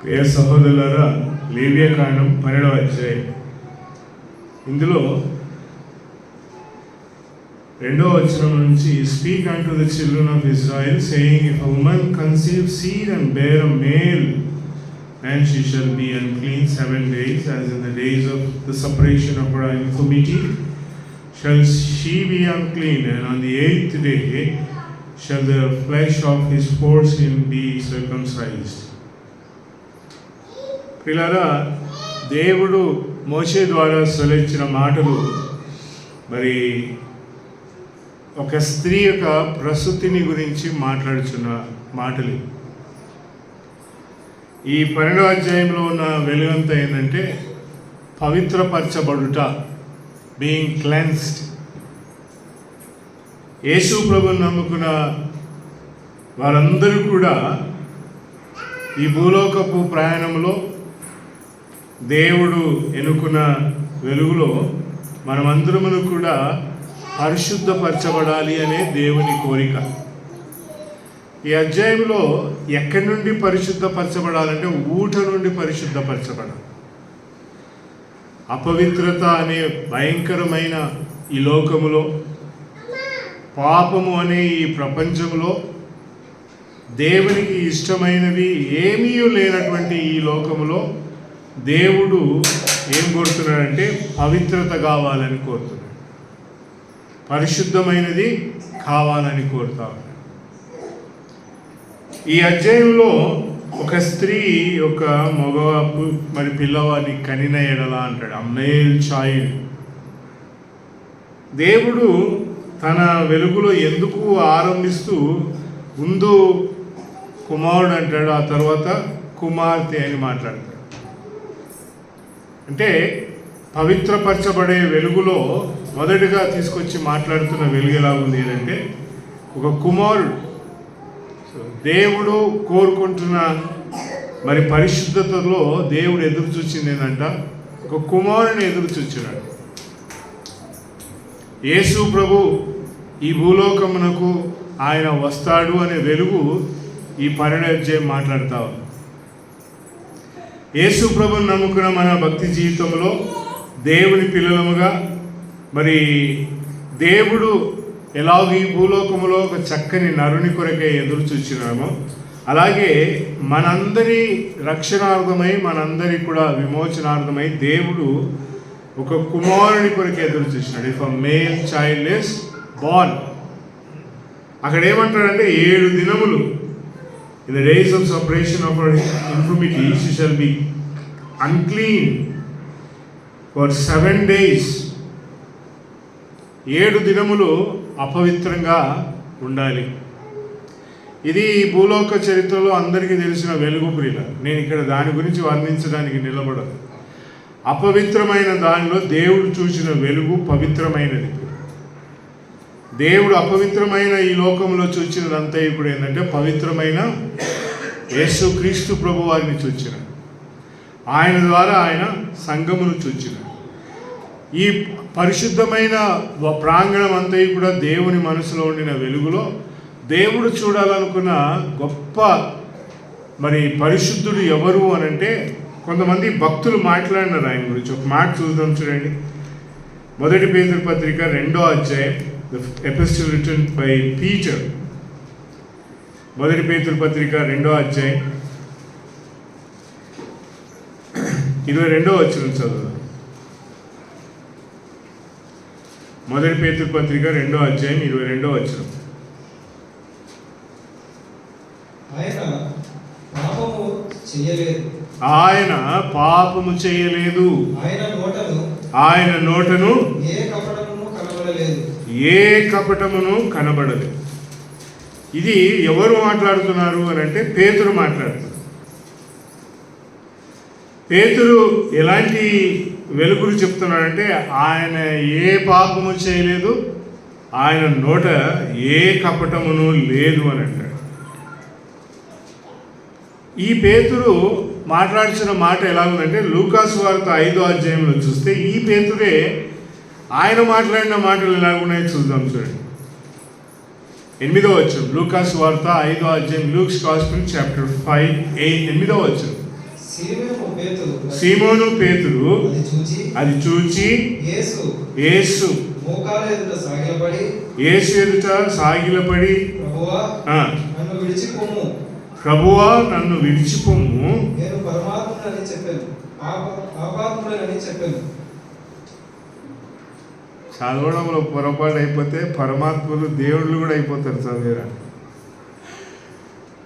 ప్రియ సహోదరులారా, లేవియాకాండం 12వ అధ్యాయం ఇందులో 2వ వచనం నుంచి speak unto the children of Israel, saying, if a woman conceive seed and bear a male, and she shall be unclean 7 days, as in the days of the separation of her infirmity shall she be unclean, and on the 8th day shall the flesh of his foreskin be circumcised. పిల్లరా, దేవుడు మోషే ద్వారా సెలవిచ్చిన మాటలు మరి ఒక స్త్రీ యొక్క ప్రసూతిని గురించి మాట్లాడుచున్న మాటలు. ఈ 12వ అధ్యాయంలో ఉన్న వెలుగంతా ఏంటంటే పవిత్రపరచబడుట, బీయింగ్ క్లెన్స్డ్. యేసు ప్రభువుని నమ్ముకున్న వారందరూ కూడా ఈ భూలోకపు ప్రయాణంలో దేవుడు ఎన్నుకున్న వెలుగులో మనమందరమును కూడా పరిశుద్ధపరచబడాలి అనే దేవుని కోరిక. ఈ అధ్యాయంలో ఎక్కడి నుండి పరిశుద్ధపరచబడాలంటే ఊట నుండి పరిశుద్ధపరచబడాలి. అపవిత్రత అనే భయంకరమైన ఈ లోకములో, పాపము అనే ఈ ప్రపంచంలో, దేవునికి ఇష్టమైనవి ఏమీ లేనటువంటి ఈ లోకములో దేవుడు ఏం కోరుతున్నాడంటే పవిత్రత కావాలని కోరుతున్నాడు, పరిశుద్ధమైనది కావాలని కోరుతా ఉన్నాడు. ఈ అధ్యాయంలో ఒక స్త్రీ ఒక మగ మరి పిల్లవాడిని కనిన ఎడలా అంటాడు, ఆ మేల్ చైల్డ్. దేవుడు తన వెలుగులో ఎందుకు ఆరంభిస్తూ ముందు కుమారుడు అంటాడు, ఆ తర్వాత కుమార్తె అని మాట్లాడతాడు. అంటే పవిత్రపరచబడే వెలుగులో మొదటిగా తీసుకొచ్చి మాట్లాడుతున్న వెలుగు ఎలా ఉంది అంటే ఒక కుమారుడు. దేవుడు కోరుకుంటున్న మరి పరిశుద్ధతలో దేవుడు ఎదురు చూచింది ఏంటంట, ఒక కుమారుని ఎదురు చూచినాడు. యేసు ప్రభు ఈ భూలోకమునకు ఆయన వస్తాడు అనే వెలుగు ఈ 12వ అధ్యాయం మాట్లాడుతా ఉంది. యేసు ప్రభుని నమ్ముకున్న మన భక్తి జీవితంలో దేవుని పిల్లలముగా మరి దేవుడు ఎలాగ ఈ భూలోకములో ఒక చక్కని నరుని కొరకే ఎదురు చూచినామో, అలాగే మనందరి రక్షణార్థమై, మనందరి కూడా విమోచనార్థమై దేవుడు ఒక కుమారుని కొరకే ఎదురు చూసినాడు. If a male child is born, అక్కడ ఏమంటాడంటే 7 దినములు, in the days of separation of her infirmity she shall be unclean for 7 days. 7 దినములు అపవిత్రంగా ఉండాలి. ఇది భూలోక చరిత్రలో అందరికీ తెలిసిన వెలుగు ప్రియుల. నేను ఇక్కడ దాని గురించి వర్ణించడానికి నిలబడదు. అపవిత్రమైన దానిలో దేవుడు చూసిన వెలుగు పవిత్రమైనది. దేవుడు అపవిత్రమైన ఈ లోకంలో చూచినదంతా ఇప్పుడు ఏంటంటే పవిత్రమైన యేసు క్రీస్తు ప్రభు వారిని చూచినాడు. ఆయన ద్వారా ఆయన సంఘమును చూచినాడు. ఈ పరిశుద్ధమైన ప్రాంగణం అంతా కూడా దేవుని మనసులో ఉండిన వెలుగులో దేవుడు చూడాలనుకున్న గొప్ప మరి పరిశుద్ధుడు ఎవరు అని అంటే కొంతమంది భక్తులు మాట్లాడినారు ఆయన గురించి. ఒక మాట చూద్దాం, చూడండి. 1 పేతురు పత్రిక 2వ అధ్యాయం, the epistle written by Peter. 1 పేతురు పత్రిక 2వ అధ్యాయం 22వ వచనం చదువుదాం. 1 పేతురు పత్రిక 2వ అధ్యాయం 22వ వచనం. ఆయన పాపము చేయలేదు, ఆయన నోటను ఏ కపటమును కనబడలేదు. ఇది ఎవరు మాట్లాడుతున్నారు అని అంటే పేతురు మాట్లాడుతున్నారు. పేతురు ఎలాంటి వెలుగులు చెప్తున్నాడంటే ఆయన ఏ పాపము చేయలేదు, ఆయన నోట ఏ కపటమును లేదు అని అంటాడు. ఈ పేతురు మాట్లాడిన మాట ఎలా ఉందంటే లూకాసు వార్త 5వ అధ్యాయంలో చూస్తే ఈ పేతురే ఆయన మాట్లాడిన మాటలు ఎలా ఉన్నాయో చూద్దాం, చూడండి. 8వ వచనం, లూకాసు వార్త 5వ అధ్యాయం, లూక్స్ గాస్పెల్ చాప్టర్ 5:8, 8వ వచనం. సీమోను పేతురు అది చూచి యేసు ఎదుట సాగిలపడి ప్రభువా నన్ను విడిచిపొమ్ము, చదవడంలో పొరపాటు అయిపోతే పరమాత్మలు దేవుళ్ళు కూడా అయిపోతారు. చదివేరా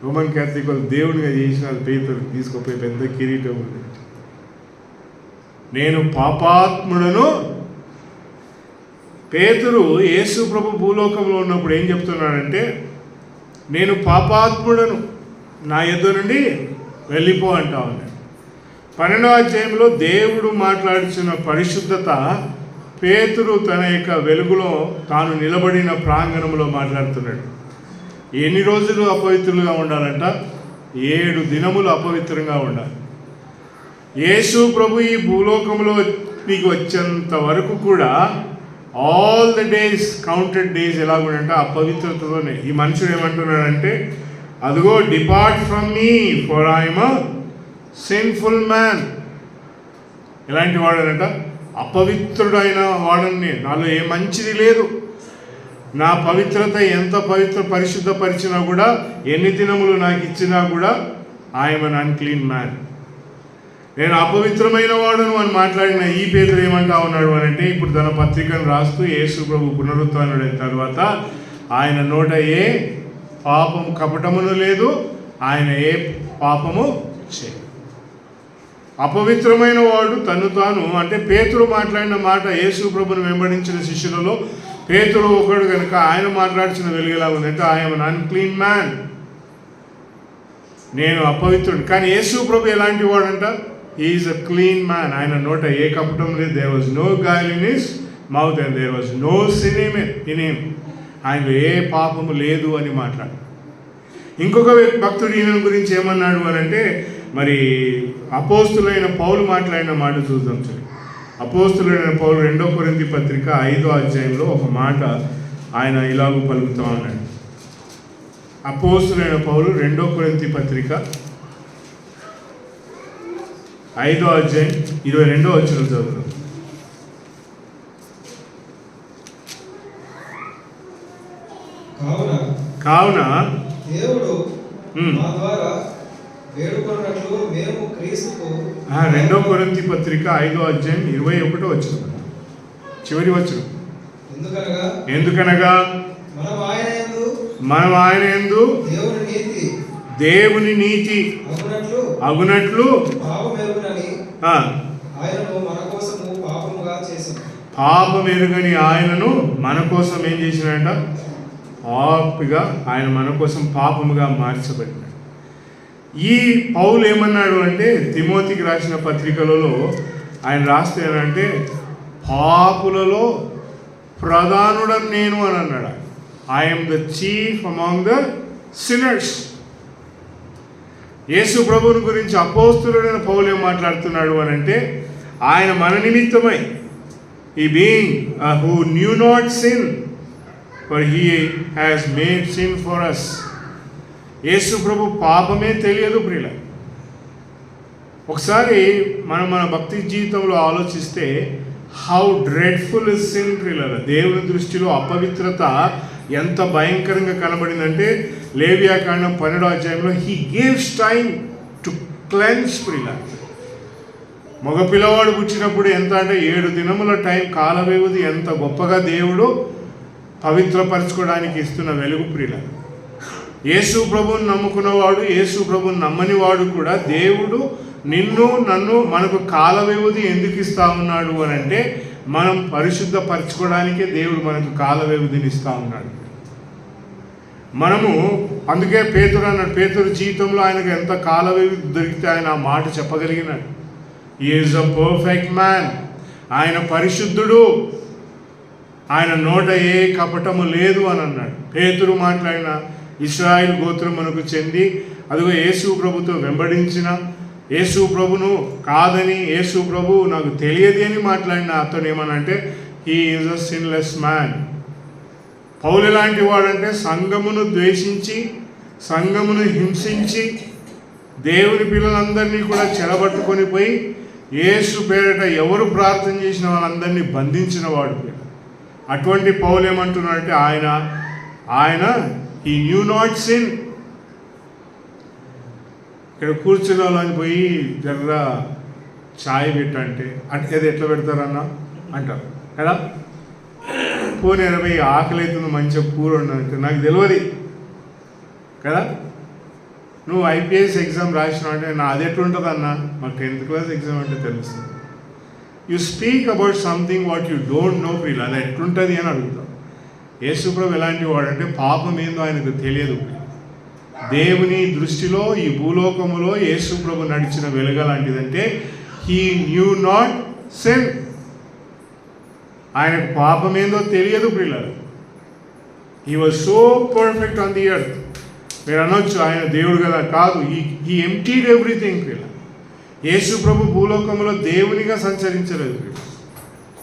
రోమన్ క్యాథలిక్ వాళ్ళు దేవుడిగా చేసిన పేతురు తీసుకుపోయి పెద్ద కిరీటం ఉంది. నేను పాపాత్ముడను. పేతురు యేసు ప్రభు భూలోకంలో ఉన్నప్పుడు ఏం చెప్తున్నాడంటే, నేను పాపాత్ముడను, నా యొద్ద నుండి వెళ్ళిపో అంటా ఉన్నాడు. 12వ అధ్యాయంలో దేవుడు మాట్లాడుచున్న పరిశుద్ధత పేతురు తన యొక్క వెలుగులో తాను నిలబడిన ప్రాంగణంలో మాట్లాడుతున్నాడు. ఎన్ని రోజులు అపవిత్రులుగా ఉండాలంట? 7 దినములు అపవిత్రంగా ఉండాలి. యేసు ప్రభు ఈ భూలోకంలో మీకు వచ్చేంత వరకు కూడా all the days counted days ఎలాగుండంటే అపవిత్రతతోనే. ఈ మనుషుడు ఏమంటున్నాడంటే, అదిగో depart from me for I am a sinful man. ఎలాంటి వాడనంట? అపవిత్రుడైన వాడని, నాలో ఏ మంచిది లేదు. నా పవిత్రత ఎంత పరిశుద్ధపరిచినా కూడా, ఎన్ని దినములు నాకు ఇచ్చినా కూడా ఐఎమ్ అన్ అన్క్లీన్ మ్యాన్. నేను అపవిత్రమైన వాడను అని మాట్లాడిన ఈ పేతురు ఏమంటా ఉన్నాడు అని అంటే, ఇప్పుడు తన పత్రికను రాస్తూ యేసు ప్రభు పునరుత్థానుడైన తర్వాత ఆయన నోట ఏ పాపము కపటమును లేదు, ఆయన ఏ పాపము చేయడు. అపవిత్రమైన వాడు తను తాను, అంటే పేతురు మాట్లాడిన మాట యేసు ప్రభును వెంబడించిన శిష్యులలో పేతురు ఒకడు కనుక ఆయన మాట్లాడిన వెలుగులా ఉందంటే ఐఎమ్ అన్ అన్క్లీన్ మ్యాన్, నేను అపవిత్రుడు. కానీ యేసు ప్రభు ఎలాంటి వాడంట? He is a clean man. ఆయన నోట ఏ కపటం లేదు. There was no guile in his mouth and there was no sin in him. ఆయనలో ఏ పాపము లేదు అని మాట్లాడు. ఇంకొక భక్తుడు ఈయన గురించి ఏమన్నాడు అని అంటే, మరి అపోస్తులైన పౌలు మాట్లాడిన మాట చూద్దాం. సరే, అపోస్తులైన పౌలు 2వ కొరింథీ పత్రిక 5వ అధ్యాయంలో ఒక మాట ఆయన ఇలాగూ పలుకుతా ఉన్నాడు. అపోస్తులైన పౌలు 2వ కొరింథీ పత్రిక 5వ అధ్యాయం 22వ వచనం చదువుతాం. కావున దేవుడు మా ద్వారా వేడుకొన్నట్లు మేము క్రీస్తుకు 2వ కొరింథీ పత్రిక 5వ అధ్యాయం 21వ వచనం చివరి వచనం. ఎందుకనగా మనం ఆయన యందు దేవుని నీతి అగునట్లు పాపం ఎరుగని ఆయనను మన కోసం ఏం చేసినాడంట? పాపిగా ఆయన మన కోసం పాపముగా మార్చబడినాడు. ఈ పౌలు ఏమన్నాడు అంటే, తిమోతికి రాసిన పత్రికలలో ఆయన రాస్తేనంటే, పాపులలో ప్రధానుడని నేను అని అన్నాడు. I am the chief among the sinners. యేసు ప్రభువుని గురించి అపోస్తులుడైన పౌలు ఏం మాట్లాడుతున్నాడు అని అంటే, ఆయన మన నిమిత్తమై, ఈ being who knew not sin for he has made sin for us. యేసు ప్రభు పాపమే తెలియదు ప్రియుల. ఒకసారి మన భక్తి జీవితంలో ఆలోచిస్తే హౌ డ్రెడ్ఫుల్ ఇస్ సిన్ ప్రియుల. దేవుని దృష్టిలో అపవిత్రత ఎంత భయంకరంగా కనబడిందంటే, లేవియాకాండం 12వ అధ్యాయంలో he gives time to cleanse ప్రియుల. మగ పిల్లవాడు పుట్టినప్పుడు ఎంత అంటే 7 దినముల టైం, కాల వ్యవధి ఎంత గొప్పగా దేవుడు పవిత్రపరచుకోవడానికి ఇస్తున్న వెలుగు ప్రియుల. యేసు ప్రభువుని నమ్ముకున్నవాడు, యేసు ప్రభువుని నమ్మని వాడు కూడా దేవుడు నిన్ను నన్ను మనకు కాల వ్యవధి ఎందుకు ఇస్తా ఉన్నాడు అని అంటే, మనం పరిశుద్ధపరచుకోవడానికే దేవుడు మనకు కాల వ్యవధిని ఇస్తూ ఉన్నాడు. మనము అందుకే పేతురు అన్నాడు, పేతురు జీవితంలో ఆయనకు ఎంత కాల వ్యవధి దొరికితే ఆయన ఆ మాట చెప్పగలిగినాడు. He is a perfect man. ఆయన పరిశుద్ధుడు, ఆయన నోట ఏ కపటము లేదు అని అన్నాడు. పేతురు మాట్లాడిన ఇశ్రాయేలు గోత్రమునకు చెంది అదిగో యేసు ప్రభుతో వెంబడించిన, యేసు ప్రభును కాదని, యేసు ప్రభు నాకు తెలియదు అని మాట్లాడిన అతను ఏమనంటే, he is a sinless man. పౌలు ఎలాంటి వాడంటే, సంఘమును ద్వేషించి, సంఘమును హింసించి, దేవుని పిల్లలందరినీ కూడా చెరబట్టుకొని పోయి యేసు పేరిట ఎవరు ప్రార్థన చేసిన వాళ్ళందరినీ బంధించిన వాడు. అటువంటి పౌలు ఏమంటున్నాడంటే ఆయన ఈ న్యూ నాట్ సిన్. ఇక్కడ కూర్చున్న వాళ్ళని పోయి జర్ర ఛాయ్ పెట్టంటే అది ఎట్లా పెడతారన్న అంటారు కదా. పోనీ 20 ఆకలి అవుతుంది మంచిగా కూర ఉండదంటే నాకు తెలియదు కదా. నువ్వు ఐపీఎస్ ఎగ్జామ్ రాసినావు అంటే నా అది ఎట్లుంటుంది అన్న, మాకు 10th క్లాస్ ఎగ్జామ్ అంటే తెలుస్తుంది. You speak about something what you don't know ప్రియులు, అది ఎట్లుంటుంది అని అడుగుతాం. యేసుప్రభు ఎలాంటి వాడంటే పాపం ఏందో ఆయనకు తెలియదు. దేవుని దృష్టిలో ఈ భూలోకములో యేసుప్రభు నడిచిన వెలుగ లాంటిదంటే హీ న్యూ నాట్ సిన్. ఆయనకు పాపం ఏందో తెలియదు ప్రియులారా. He was so perfect on the earth. మీరు అనొచ్చు ఆయన దేవుడు కదా, కాదు. ఈ ఎంప్టీడ్ ఎవ్రీథింగ్ ప్రియులారా. యేసు ప్రభు భూలోకంలో దేవునిగా సంచరించలేదు.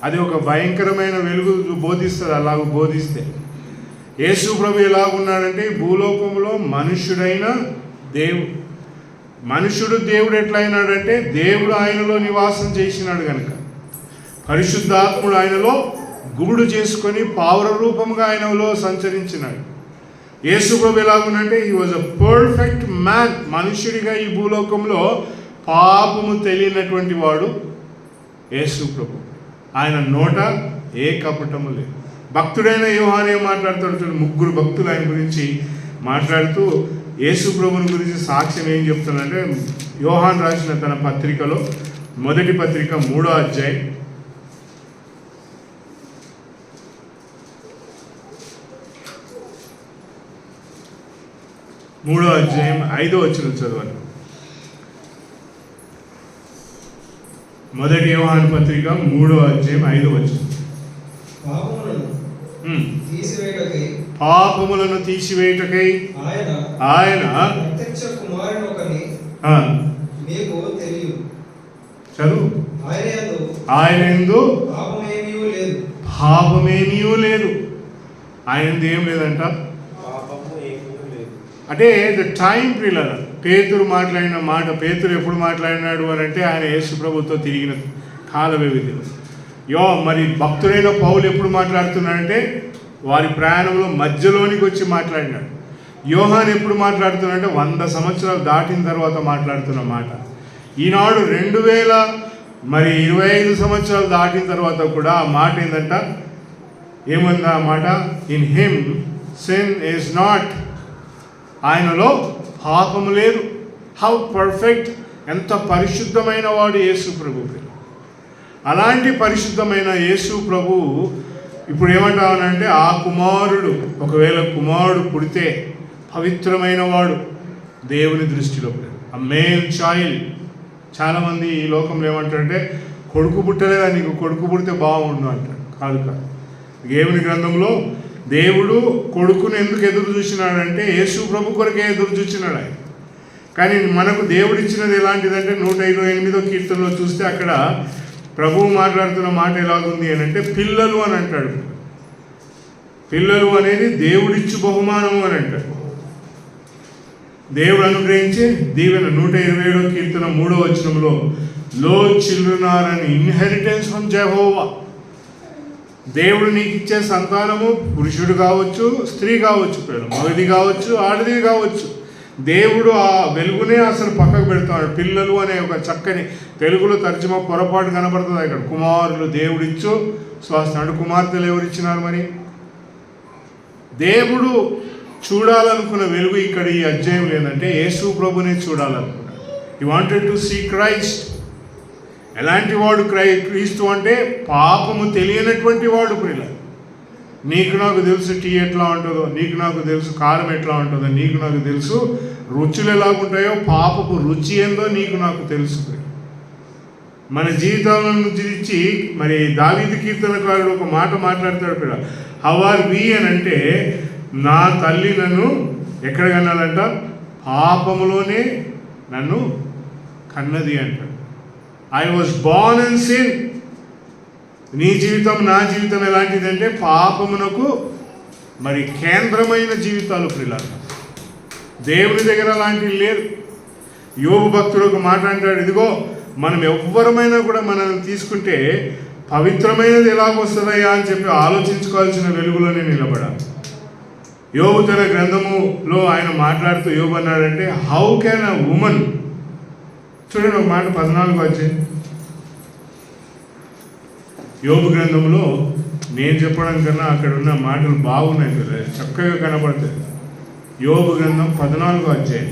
అది ఒక భయంకరమైన వెలుగు బోధిస్తుంది. అలాగ బోధిస్తే యేసు ప్రభు ఎలాగున్నాడంటే భూలోకంలో మనుష్యుడైన దేవుడు. మనుష్యుడు దేవుడు ఎట్లయినాడంటే దేవుడు ఆయనలో నివాసం చేసినాడు కనుక పరిశుద్ధాత్ముడు ఆయనలో గురుడు చేసుకొని పావుర రూపంగా ఆయనలో సంచరించినాడు. యేసు ప్రభు ఎలాగుందంటే he was a perfect man. మనుష్యుడిగా ఈ భూలోకంలో పాపము తెలియనటువంటి వాడు యేసు ప్రభు. ఆయన నోట ఏ కపటము లేదు. భక్తుడైన యోహాను ఏం మాట్లాడుతాడు, 3 భక్తులు ఆయన గురించి మాట్లాడుతూ యేసు ప్రభుని గురించి సాక్ష్యం ఏం చెప్తానంటే, యోహాను రాసిన తన పత్రికలో మొదటి పత్రిక 3వ అధ్యాయం 5వ వచనం చదవాలి. మొదటి యోహాను పత్రిక 3వ అధ్యాయం 5వ వచనం. పాపములను తీసివేయుటకై ఆయన చదువు. ఆయన యందు పాపమేమీ లేదు. ఆయన ఏం లేదంట, అంటే ద టైం పిల్లల పేతురు మాట్లాడిన మాట. పేతురు ఎప్పుడు మాట్లాడినాడు అని అంటే ఆయన యేసు ప్రభుతో తిరిగిన కాల వ్యవధిలో. మరి భక్తుడైన పౌలు ఎప్పుడు మాట్లాడుతున్నాడంటే వారి ప్రయాణంలో మధ్యలోనికి వచ్చి మాట్లాడినాడు. యోహాను ఎప్పుడు మాట్లాడుతున్నాడంటే 100 సంవత్సరాలు దాటిన తర్వాత మాట్లాడుతున్న మాట. ఈనాడు 2025 సంవత్సరాలు దాటిన తర్వాత కూడా ఆ మాట ఏంటంట, ఏమందా ఆ మాట, in him sin is not. ఆయనలో పాపము లేదు. హౌ పర్ఫెక్ట్, ఎంత పరిశుద్ధమైన వాడు యేసు ప్రభు. అలాంటి పరిశుద్ధమైన యేసు ప్రభు ఇప్పుడు ఏమంటామనంటే ఆ కుమారుడు, ఒకవేళ కుమారుడు పుడితే పవిత్రమైన వాడు దేవుని దృష్టిలో. ఆ మేల్ చైల్డ్. చాలామంది ఈ లోకంలో ఏమంటారంటే కొడుకు పుట్టలేదా నీకు, కొడుకు పుడితే బాగుండు అంటారు. కాదు. దేవుని గ్రంథంలో దేవుడు కొడుకును ఎందుకు ఎదురు చూసినాడంటే యేసు ప్రభు కొరకే ఎదురు చూసినాడు ఆయన. కానీ మనకు దేవుడు ఇచ్చినది ఎలాంటిదంటే 128వ కీర్తనలో చూస్తే అక్కడ ప్రభువు మాట్లాడుతున్న మాట ఎలాగుంది అని అంటే పిల్లలు అని అంటాడు. పిల్లలు అనేది దేవుడిచ్చు బహుమానము అని అంటాడు. దేవుడు అనుగ్రహించే దీవెన. 127వ కీర్తన 3వ వచనంలో లో children are an inheritance from Jehovah. దేవుడు నీకు ఇచ్చే సంతానము పురుషుడు కావచ్చు, స్త్రీ కావచ్చు, మగది కావచ్చు, ఆడది కావచ్చు. దేవుడు ఆ వెలుగునే అసలు పక్కకు పెడతాడు. పిల్లలు అనే ఒక చక్కని తెలుగులో తర్జుమా పొరపాటు కనబడుతుంది ఇక్కడ. కుమారులు దేవుడిచ్చు స్వాస్థ్యం. కుమార్తెలు ఎవరిచ్చినారు మరి? దేవుడు చూడాలనుకున్న వెలుగు ఇక్కడ ఈ అధ్యాయం లేదంటే యేసు ప్రభునే చూడాలనుకున్నాడు. హి వాంటెడ్ టు సీ క్రైస్ట్. ఎలాంటి వాడు క్రీస్తు అంటే పాపము తెలియనటువంటి వాడు. ప్రియుల, నీకు నాకు తెలుసు టీ ఎట్లా ఉంటుందో, నీకు నాకు తెలుసు కారం ఎట్లా ఉంటుందో, నీకు నాకు తెలుసు రుచులు ఎలాగుంటాయో, పాపపు రుచి ఏందో నీకు నాకు తెలుసు. మన జీవితాలను గురించి మరి దావీదు కీర్తనకారుడు ఒక మాట మాట్లాడతాడు. పిల్ల హౌ ఆర్ వి అని అంటే, నా తల్లి నన్ను ఎక్కడ కన్నాలంట, పాపములోనే నన్ను కన్నది అంటాడు. I was Born in sin. నీ జీవితం నా జీవితం ఎలాంటిదంటే పాపమునకు మరి కేంద్రమైన జీవితాలు. పిల్లలు, దేవుని దగ్గర అలాంటివి లేదు. యోబు భక్తుడు ఒక మాట అంటాడు, ఇదిగో మనం ఎవ్వరమైనా కూడా మనల్ని తీసుకుంటే పవిత్రమైనది ఎలాగొస్తుందయ్యా అని చెప్పి ఆలోచించుకోవాల్సిన వెలుగులోనే నిలబడాలి. యోబు తన గ్రంథములో ఆయన మాట్లాడుతూ యోబు అన్నాడంటే, హౌ కెన్ అ ఉమన్, చూడండి ఒక మాట 14 వచ్చే యోబు గ్రంథంలో నేను చెప్పడం కన్నా అక్కడ ఉన్న మాటలు బాగున్నాయి కదా, చక్కగా కనబడతాయి. యోబు గ్రంథం 14 అధ్యాయం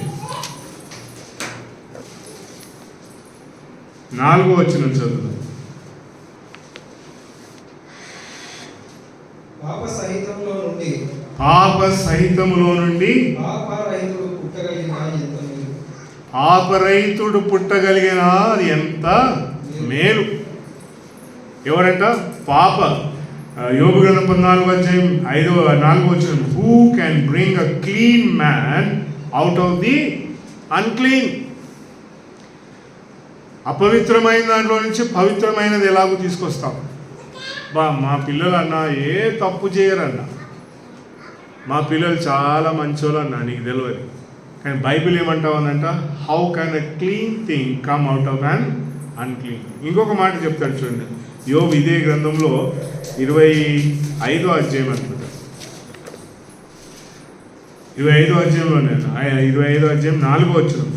4 వచనం చదువు. పాప సహితములో నుండి పాపరహితుడు పుట్టగలిగిన అది ఎంత మేలు. ఎవరంట? పాప. యోబు గ్రంథం 14 అధ్యాయం 4 వచనం, who can bring a clean man out of the unclean. అపవిత్రమైన దాంట్లో నుంచి పవిత్రమైనది ఎలాగో తీసుకొస్తాం. మా పిల్లలు అన్నా ఏ తప్పు చేయరన్నా, మా పిల్లలు చాలా మంచోళ్ళు అన్నా, నీకు తెలియదు. కానీ బైబిల్ ఏమంటావు అనంట, how can a clean thing come out of an unclean. ఇంకొక మాట చెప్తాడు చూడండి, యోబు ఇదే గ్రంథంలో 25వ అధ్యాయం అనుకుంటా, 25వ అధ్యాయంలోనే 25వ అధ్యాయం 4వ వచనం.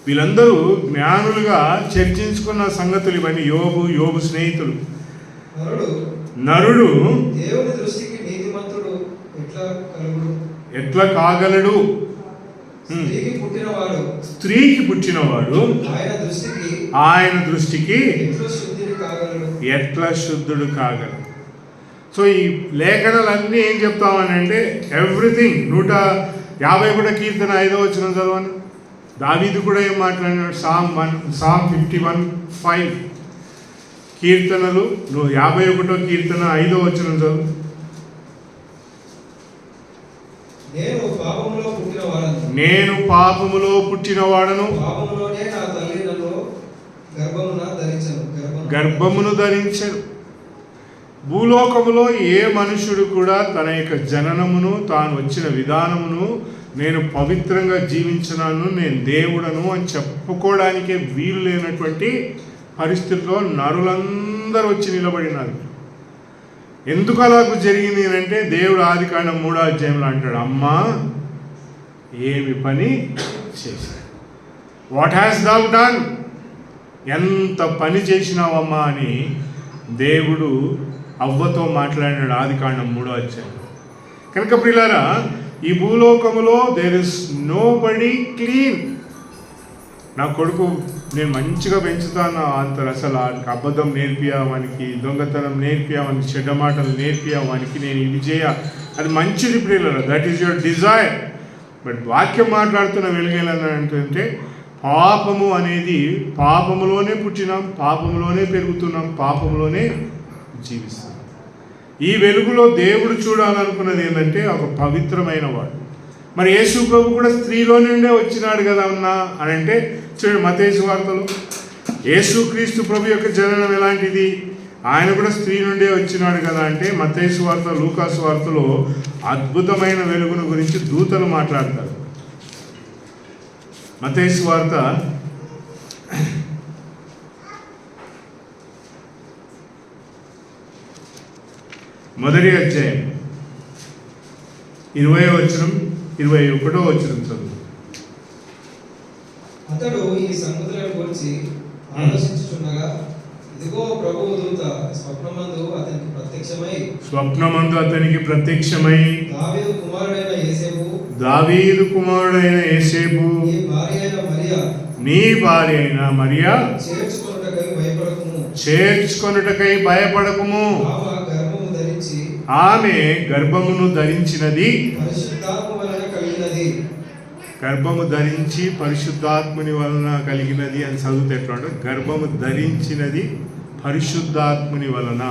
వీళ్ళందరూ జ్ఞానులుగా చర్చించుకున్న సంగతులు ఇవన్నీ. యోబు స్నేహితులు. నరుడు దేవుని దృష్టికి నీతిమంతుడు ఎట్లా కాగలడు? స్త్రీకి పుట్టినవాడు ఆయన దృష్టికి ఎట్లా శుద్ధుడు కాగలడు. సో ఈ లేఖనాలన్నీ ఏం చెప్తామని అంటే, ఎవ్రీథింగ్. 150 కీర్తన 5వ వచనం చదవను. దావీదు కూడా ఏం మాట్లాడినాడు? Psalm 51:5. కీర్తనలు 51వ కీర్తన 5వ వచనం చదువు. నేను పాపములో పుట్టినవాడను, గర్భమును ధరించను. భూలోకములో ఏ మనుషుడు కూడా తన యొక్క జననమును, తాను వచ్చిన విధానమును, నేను పవిత్రంగా జీవించినాను, నేను దేవుడను అని చెప్పుకోవడానికే వీలు లేనటువంటి పరిస్థితుల్లో నరులందరూ వచ్చి నిలబడినారు. ఎందుకు అలాగూ జరిగింది అంటే, దేవుడు ఆదికాండం 3వ అధ్యాయంలో అంటాడు, అమ్మా ఏమి పని చేశాడు, వాట్ హ్యాస్ దౌ డన్, ఎంత పని చేసినావమ్మా అని దేవుడు అవ్వతో మాట్లాడినాడు ఆదికాండం 3వ అధ్యాయం. కనుక ప్రియులారా, ఈ భూలోకములో there is nobody clean. నా కొడుకు నేను మంచిగా పెంచుతాను అంటారు, అసలు అబద్ధం నేర్పియావానికి, దొంగతనం నేర్పియావానికి, చెడ్డ మాటలు నేర్పియావానికి, నేను ఇది చేయ, అది మంచిది ప్రియులారా, that is your desire. But వాక్యం మాట్లాడుతున్న వెలుగేలంటే, పాపము అనేది పాపములోనే పుట్టినాం, పాపములోనే పెరుగుతున్నాం, పాపములోనే జీవిస్తాం. ఈ వెలుగులో దేవుడు చూడాలనుకున్నది ఏంటంటే ఒక పవిత్రమైన వాడు. మరి యేసు ప్రభు కూడా స్త్రీలో నుండే వచ్చినాడు కదా అన్నా అని అంటే, చూడండి మత్తయి సువార్తలో యేసుక్రీస్తు ప్రభు యొక్క జననం ఎలాంటిది, ఆయన కూడా స్త్రీ నుండే వచ్చినాడు కదా అంటే, మత్తయి సువార్త, లూకా సువార్తలో అద్భుతమైన వెలుగును గురించి దూతలు మాట్లాడతారు. మత్తయి సువార్త 1వ అధ్యాయం 20వ వచనం 21వ వచనం చదువు. అతడు ఈ సంగతులను గురించి ఆలోచించుచుండగా, ఇదిగో ప్రభువు దూత స్వప్నమందు అతనికి ప్రత్యక్షమై దావీదు కుమారుడైన యేసేపు నీ భార్య అయిన మరియా చేర్చుకొనుటకై భయపడకుము, ఆమె గర్భమును ధరించినది, గర్భము ధరించి పరిశుద్ధాత్ముని వలన కలిగినది అని చదివితే ఎట్లా ఉంటుంది? గర్భము ధరించినది పరిశుద్ధాత్ముని వలన.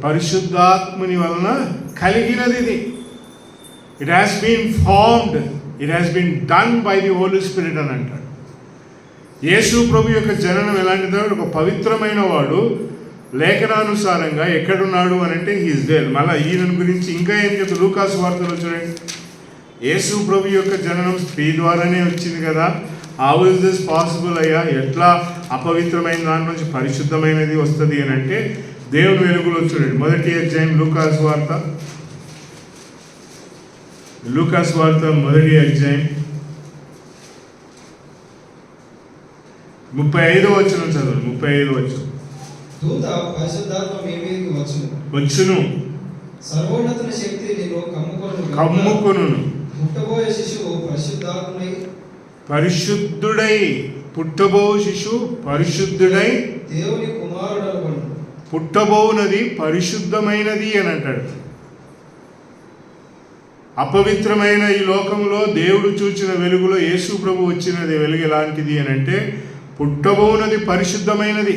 పరిశుద్ధాత్ముని వలన కలిగినది ఇది. It has been formed, it has been done by the Holy Spirit అని అంటాడు. యేసు ప్రభు యొక్క జననం ఎలాంటిదో, ఒక పవిత్రమైన వాడు, లేఖనానుసారంగా ఎక్కడున్నాడు అని అంటే హీఈస్ దేర్. మళ్ళీ ఈయన గురించి ఇంకా ఏం చెప్తారు లూకాసు వార్తలో చూడండి. యేసు ప్రభు యొక్క జననం స్త్రీ ద్వారానే వచ్చింది కదా, హౌ ఇస్ దిస్ పాసిబుల్ అయ్యా, ఎట్లా అపవిత్రమైన దాని నుంచి పరిశుద్ధమైనది వస్తుంది అని అంటే దేవుని వెలుగులో చూడండి. మొదటి అధ్యాయం లూకాసు వార్త మొదటి అధ్యాయం 35వ వచనం చదవండి. 35వ వచనం. దూత పరిశుద్ధాత్మ మీ మీదకి వచ్చును, సర్వోన్నతుని శక్తి నిన్ను కమ్ముకొనును, పుట్టబోయే శిశువు పరిశుద్ధుడై దేవుని కుమారుడు. పుట్టబోనది పరిశుద్ధమైనది అని అంటాడు. అపవిత్రమైన ఈ లోకంలో దేవుడు చూచిన వెలుగులో యేసు ప్రభు వచ్చినది వెలుగు ఎలాంటిది అని అంటే పుట్టబోనది పరిశుద్ధమైనది.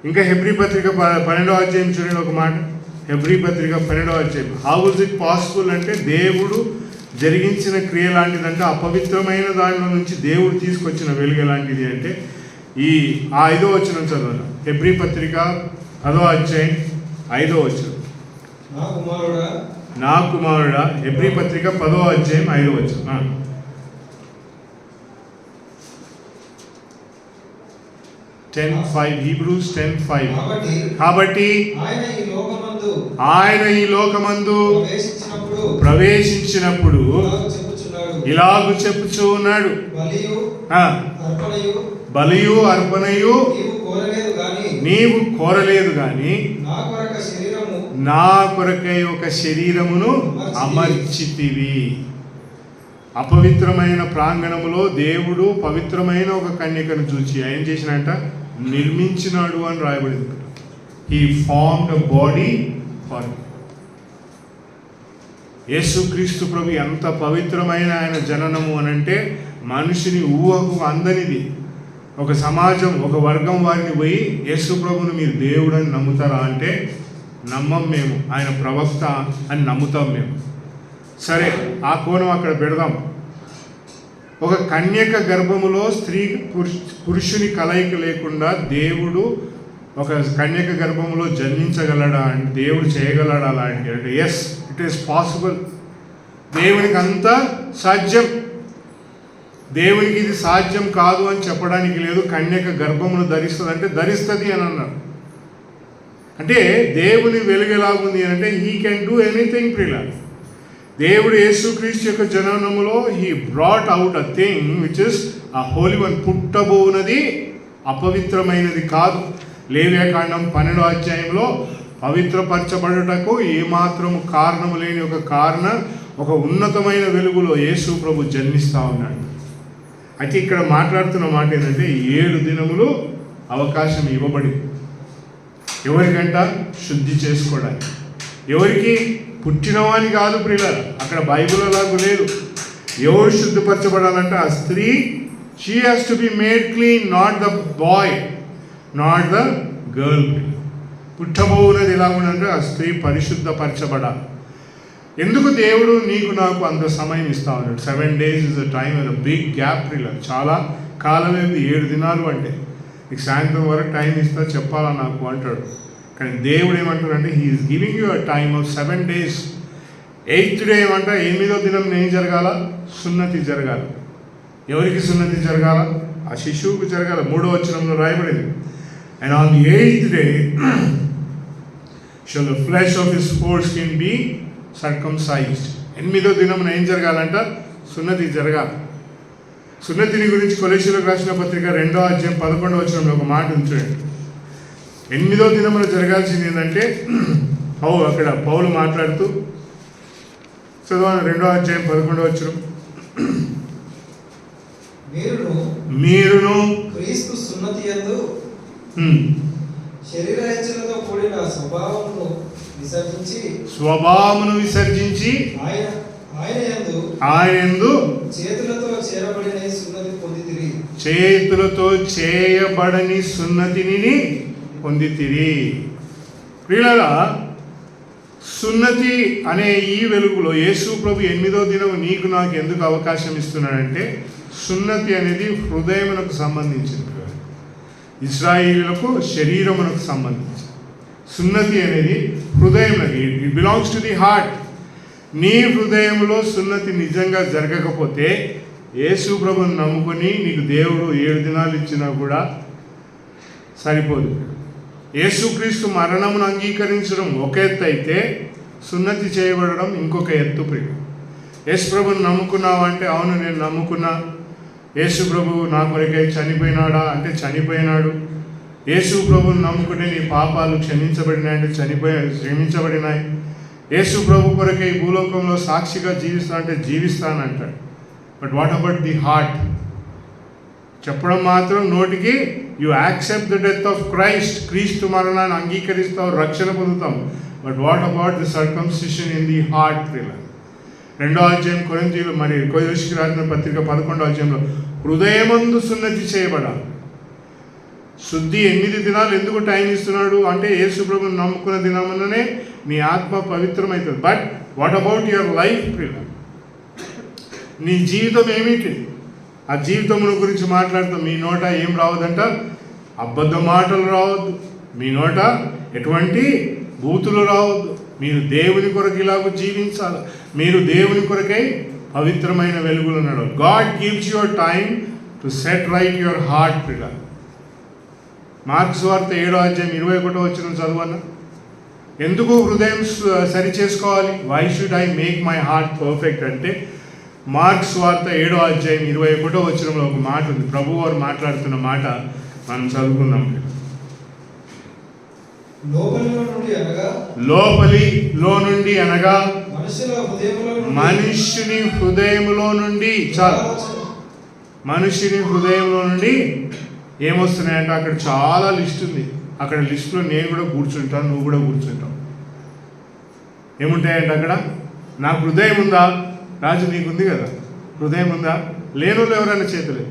ఇంకా హెబ్రీ పత్రిక 12వ అధ్యాయం చూడండి ఒక మాట. హెబ్రీ పత్రిక 12వ అధ్యాయం. హౌ ఇస్ ఇట్ పాసిబుల్ అంటే దేవుడు జరిగించిన క్రియ లాంటిదంటే అపవిత్రమైన దానిలో నుంచి దేవుడు తీసుకొచ్చిన వెలుగు ఎలాంటిది అంటే ఈ 5వ వచనం చదవాలి. హెబ్రీ పత్రిక 10వ అధ్యాయం 5వ వచనం. నా కుమారుడా హెబ్రీ పత్రిక 10వ అధ్యాయం 5వ వచనం. హీబ్రూస్ 10:5. కాబట్టి ఆయన ఈ లోకమందు ప్రవేశించినప్పుడు ఇలాగు చెప్పుచూ ఉన్నాడు, బలియు అర్పణయు నీవు కోరలేదు గాని నా కొరకై ఒక శరీరమును అమర్చితివి. అపవిత్రమైన ప్రాంగణములో దేవుడు పవిత్రమైన ఒక కన్యకను చూచి ఏం చేసినట్ట నిర్మించినాడు అని రాయబడింది. He formed a body for. యేసుక్రీస్తు ప్రభు ఎంత పవిత్రమైన ఆయన జననము అని అంటే మనిషిని ఊహకు అందనిది. ఒక సమాజం ఒక వర్గం వారిని పోయి యేసు ప్రభుని మీరు దేవుడు అని నమ్ముతారా అంటే నమ్మం మేము, ఆయన ప్రవక్త అని నమ్ముతాం మేము. సరే, ఆ కోణం అక్కడ పెడదాం. ఒక కన్యక గర్భములో స్త్రీ పురుషుని కలయిక లేకుండా దేవుడు ఒక కన్యక గర్భములో జన్మించగలడా అంటే దేవుడు చేయగలడా అలాంటి అంటే ఎస్, ఇట్ ఈస్ పాసిబుల్. దేవునికి అంతా సాధ్యం. దేవునికి ఇది సాధ్యం కాదు అని చెప్పడానికి లేదు. కన్యక గర్భమును ధరిస్తుంది అంటే ధరిస్తుంది అని అన్నారు. అంటే దేవుని వెలుగు ఎలాగుంది అంటే హీ కెన్ డూ ఎనీథింగ్ ప్రిలా. దేవుడు యేసుక్రీస్తు యొక్క జననములో he brought out a thing which is a holy one. పుట్టబోనది అపవిత్రమైనది కాదు. లేవ్యాకాండం 12వ అధ్యాయంలో పవిత్రపరచబడుటకు ఏమాత్రము కారణము లేని ఒక ఉన్నతమైన వెలుగులో యేసు ప్రభు జన్మిస్తూ ఉన్నాడు. అయితే ఇక్కడ మాట్లాడుతున్న మాట ఏంటంటే 7 దినములు అవకాశం ఇవ్వబడి ఎవరికంట షుద్ధి చేసుకోవడానికి. ఎవరికి? పుట్టినవాని కాదు ప్రియులారా, అక్కడ బైబిల్ అలాగూ లేదు. ఎవరు శుద్ధిపరచబడాలంటే ఆ స్త్రీ, she has to be made clean, not the boy, not the girl. పుట్టబోనది ఎలా ఉందంటే ఆ స్త్రీ పరిశుద్ధపరచబడాలి. ఎందుకు దేవుడు నీకు నాకు అంత సమయం ఇస్తా ఉన్నాడు? 7 days is a time, a big gap ప్రియులారా. చాలా కాలం ఏంది 7 దినాలు అంటే నీకు సాయంత్రం వరకు టైం ఇస్తా చెప్పాలా నాకు అంటాడు. కానీ దేవుడు ఏమంటాడు అంటే he is giving you a time of 7 days. 8th day ఏమంట 8వ దినం ఏం జరగాల? సున్నతి జరగాలి. ఎవరికి సున్నతి జరగాల? ఆ శిశువుకు జరగాల. 3వ వచనంలో రాయబడింది, and on the 8th day shall the flesh of his foreskin be circumcised. 8వ దినం ఏం జరగాలంట? సున్నతి జరగాలి. సున్నతిని గురించి కొలెసీయులకు రాసిన పత్రిక 2వ అధ్యాయం 11వ వచనంలో ఒక మాట ఉంచండి. 8వ దినమున జరగాల్సింది ఏంటంటే అక్కడ పౌలు మాట్లాడుతూ చదవాలి. 2వ అధ్యాయం 11వ వచనం. మీరును క్రీస్తు సున్నతి యందు శరీర హెచ్చలతో కూడిన స్వభావమును విసర్జించి ఆయన యందు చేతులతో చేయబడని సున్నతిని పొందితిరి. ప్రియులారా, సున్నతి అనే ఈ వెలుగులో యేసు ప్రభు 8వ దినం నీకు నాకు ఎందుకు అవకాశం ఇస్తున్నాడంటే సున్నతి అనేది హృదయమునకు సంబంధించింది. ఇశ్రాయేలులకు శరీరమునకు సంబంధించి. సున్నతి అనేది హృదయం, it belongs to the heart. నీ హృదయంలో సున్నతి నిజంగా జరగకపోతే యేసు ప్రభుని నమ్ముకొని నీకు దేవుడు 7 దినాలు ఇచ్చినా కూడా సరిపోదు. యేసుక్రీస్తు మరణమును అంగీకరించడం ఒక ఎత్తు అయితే సున్నతి చేయబడడం ఇంకొక ఎత్తు ప్రియుడు. యేసు ప్రభుని నమ్ముకున్నావు అంటే అవును నేను నమ్ముకున్నా, యేసు ప్రభు నా కొరకై చనిపోయినాడా అంటే చనిపోయినాడు, యేసు ప్రభుని నమ్ముకుంటే నీ పాపాలు క్షమించబడినాయి అంటే క్షమించబడినాయి, యేసు ప్రభు కొరకై ఈ భూలోకంలో సాక్షిగా జీవిస్తా అంటే జీవిస్తానంటాడు. But what about the heart? చెప్పడం మాత్రం నోటికి, you accept the death of Christ, క్రీస్తు మరణాన్ని అంగీకరిస్తావు, రక్షణ పొందుతాం. But what about the circumcision in the heart? 2వ అధ్యాయం కొరింథీయులు మరి కొరింథీయులకు రాసిన పత్రిక 11వ అధ్యాయంలో హృదయమందు సున్నతి చేయబడాలి. శుద్ధి 8 దినాలు ఎందుకు టైం ఇస్తున్నాడు అంటే యేసు ప్రభువుని నమ్ముకున్న దినముననే నీ ఆత్మ పవిత్రమవుతుంది. But what about your life ప్రియుల? నీ జీవితం ఏమిటి? ఆ జీవితముల గురించి మాట్లాడతాం. మీ నోట ఏం రావద్దంట? అబద్ధ మాటలు రావద్దు, మీ నోట ఎటువంటి బూతులు రావద్దు. మీరు దేవుని కొరకు ఇలాగ జీవించాలి, మీరు దేవుని కొరకై పవిత్రమైన వెలుగులు నడవాలి. God gives your time to set right your heart ప్రియుల. మార్క్స్ వార్త 7వ అధ్యాయం 21వ వచనం చదవన్న. ఎందుకు హృదయం సరి చేసుకోవాలి? Why should I make my heart perfect అంటే మార్క్స్ వార్త 7వ అధ్యాయం 21వ వచనంలో ఒక మాట ఉంది. ప్రభు వారు మాట్లాడుతున్న మాట మనం చదువుకుందాం. లోపలిలో నుండి అనగా మనుష్యుని హృదయములో నుండి, చాలు, మనుష్యుని హృదయంలో నుండి ఏమొస్తున్నాయంటే అక్కడ చాలా లిస్ట్ ఉంది. అక్కడ లిస్టులో నేను కూడా కూర్చుంటాను, నువ్వు కూడా కూర్చుంటావు. ఏముంటాయంటే అక్కడ, నాకు హృదయం ఉందా? రాజు నీకుంది కదా, హృదయం ఉందా? లేని వాళ్ళు ఎవరైనా చేతులే.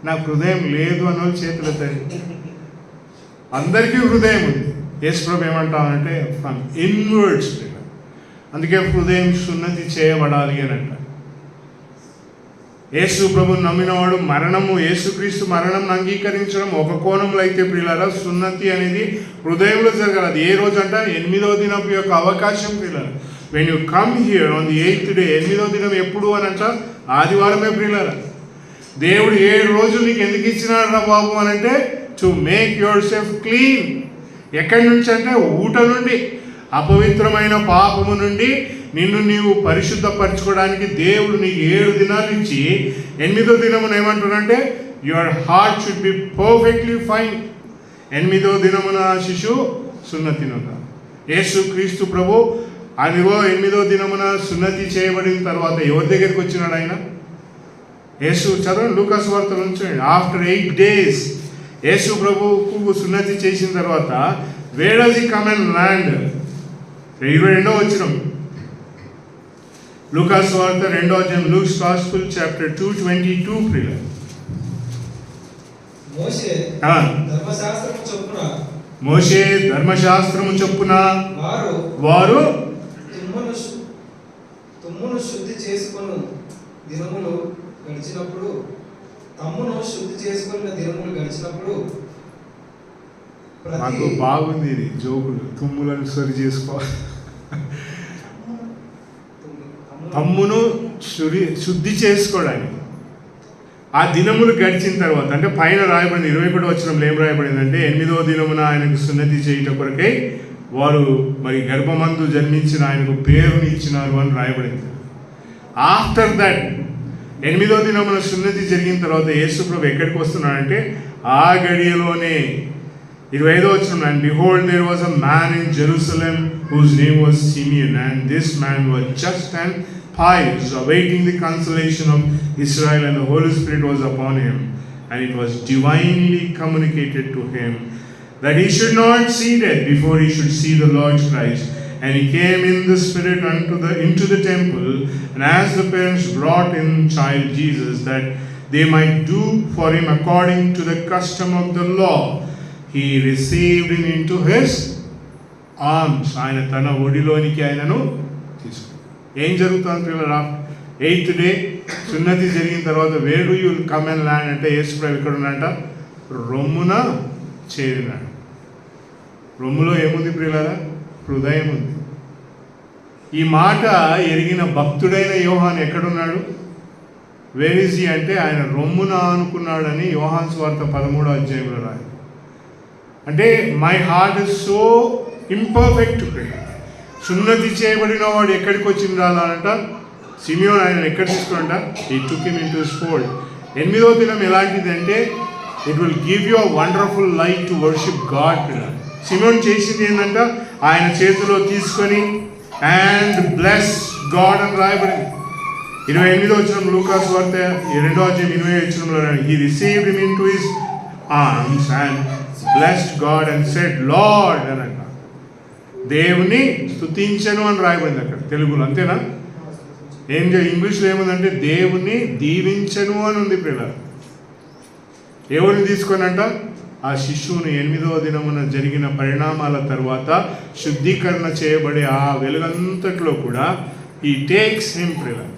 నాకు హృదయం లేదు అన్న వాళ్ళు చేతులు ఎత్తాయి. అందరికీ హృదయం ఉంది. యేసు ప్రభు ఏమంటామంటే ఫ్రమ్ ఇన్వర్డ్స్. అందుకే హృదయం సున్నతి చేయబడాలి అని అంట. యేసు ప్రభుని నమ్మినవాడు మరణము, యేసుక్రీస్తు మరణం అంగీకరించడం ఒక కోణంలో అయితే ప్రియులారా, సున్నతి అనేది హృదయంలో జరగాలి. అది ఏ రోజు అంట? 8వ దినం యొక్క అవకాశం ప్రియులారా. When you come here on the 8th day, 8వ దినం ఎప్పుడు అని అంట? ఆదివారమే ప్రియులారా. దేవుడు 7 రోజులు నీకు ఎందుకు ఇచ్చినాడు రా బాబు అని అంటే to make your self clean. ఎక్కడి నుంచి అంటే ఊట నుండి, అపవిత్రమైన పాపము నుండి నిన్ను నీవు పరిశుద్ధపరచుకోవడానికి దేవుడు నీకు 7 దినాలు ఇచ్చి 8వ దినమున ఏమంటున్నాడంటే your heart should be perfectly fine. 8వ దినమున శిశువు సున్నతి నొందాలి. యేసు క్రీస్తు ప్రభు అదిగో 8వ దినమున సున్నతి చేయబడిన తర్వాత ఎవరి దగ్గరికి వచ్చినాడు ఆయన? యేసు చదవండి, లూకాసు వార్త నుంచి. ఆఫ్టర్ 8 days యేసు ప్రభువుకు సున్నతి చేసిన తర్వాత where does he come and land? 22వ వచనం లూకాసు వార్త 2వ అధ్యాయం, లూక్స్ గాస్పెల్ చాప్టర్ 2:22 ప్రియుల. మోషే ధర్మశాస్త్రము చొప్పున వారు తుమ్మును శుద్ధి చేసుకొని దినములు గడిచినప్పుడు, తమ్మును శుద్ధి చేసుకున్న దినములు గడిచినప్పుడు. నాకు బాగుంది ఇది జోకులు. తుమ్ములను సరి చేసుకోవాలి. తమ్మును శుద్ధి చేసుకోవడానికి ఆ దినములు గడిచిన తర్వాత అంటే పైన రాయబడింది 21వ వచనంలో ఏం రాయబడిందంటే 8వ దినమున ఆయనకు సున్నతి చేయుట కొరకై వారు మరి గర్భమందు జన్మించిన ఆయనకు పేరుని ఇచ్చినారు అని రాయబడింది. ఆఫ్టర్ దట్ 8వ దినమున సున్నతి జరిగిన తర్వాత యేసు ప్రభు ఎక్కడికి వస్తున్నాడంటే ఆ గడియలోనే 25వ వచనం, and behold there was a man in Jerusalem whose name was Simeon, and this man was just and pious, awaiting the consolation of Israel, and the Holy Spirit was upon him, and it was divinely communicated to him that he should not see death before he should see the Lord Christ. And he came in the Spirit into the temple, and as the parents brought in child Jesus, that they might do for him according to the custom of the law, he received him into his arms. ఆయన తన ఒడిలోనికి ఆయనను తీసుకు. ఏం జరుగుతుంది పిల్లలు? 8th day సున్నతి జరిగిన తర్వాత wear do you come and land అంటే యేసు ప్రభు ఇక్కడ ఉన్నంట రొమ్మున చేరినాడు. రొమ్ములో ఏముంది ప్రియులారా? హృదయం ఉంది. ఈ మాట ఎరిగిన భక్తుడైన యోహాన్ ఎక్కడున్నాడు? వేర్ ఈజ్ హి అంటే ఆయన రొమ్మున అనుకున్నాడని యోహాను సువార్త 13వ అధ్యాయంలో రాయి. అంటే my heart is so imperfect. సున్నతి చేయబడిన వాడు ఎక్కడికి వచ్చి రాలంట? సిమియోన్ ఆయన ఎక్కడ తీసుకురంట? ఈ టుక్ హిమ్ ఇంటూ హిస్ ఫోల్డ్. 8వ దినం ఎలాంటిదంటే it will give you a wonderful light to worship God. Simeon చేసింది ఏంటంట? ఆయన చేతిలో తీసుకొని అండ్ బ్లెస్ గాడ్ అని రాయబడింది. 28వ వచనం లూకాసు వార్త 2వ అధ్యాయం 20వ వచనంలో he received him into his arms and blessed God and said Lord అని అంట. దేవుని స్తుతించను అని రాయబడింది అక్కడ తెలుగులో, అంతేనా? ఇంగ్లీష్లో ఏముందంటే దేవుని దీవించను అని ఉంది పిల్లలు. ఎవరిని తీసుకొని అంట? ఆ శిశువుని 8వ దినమున జరిగిన పరిణామాల తర్వాత శుద్ధీకరణ చేయబడే ఆ వెలుగంతట్లో కూడా ఈ టేక్స్ హిమ్ పిల్లలు.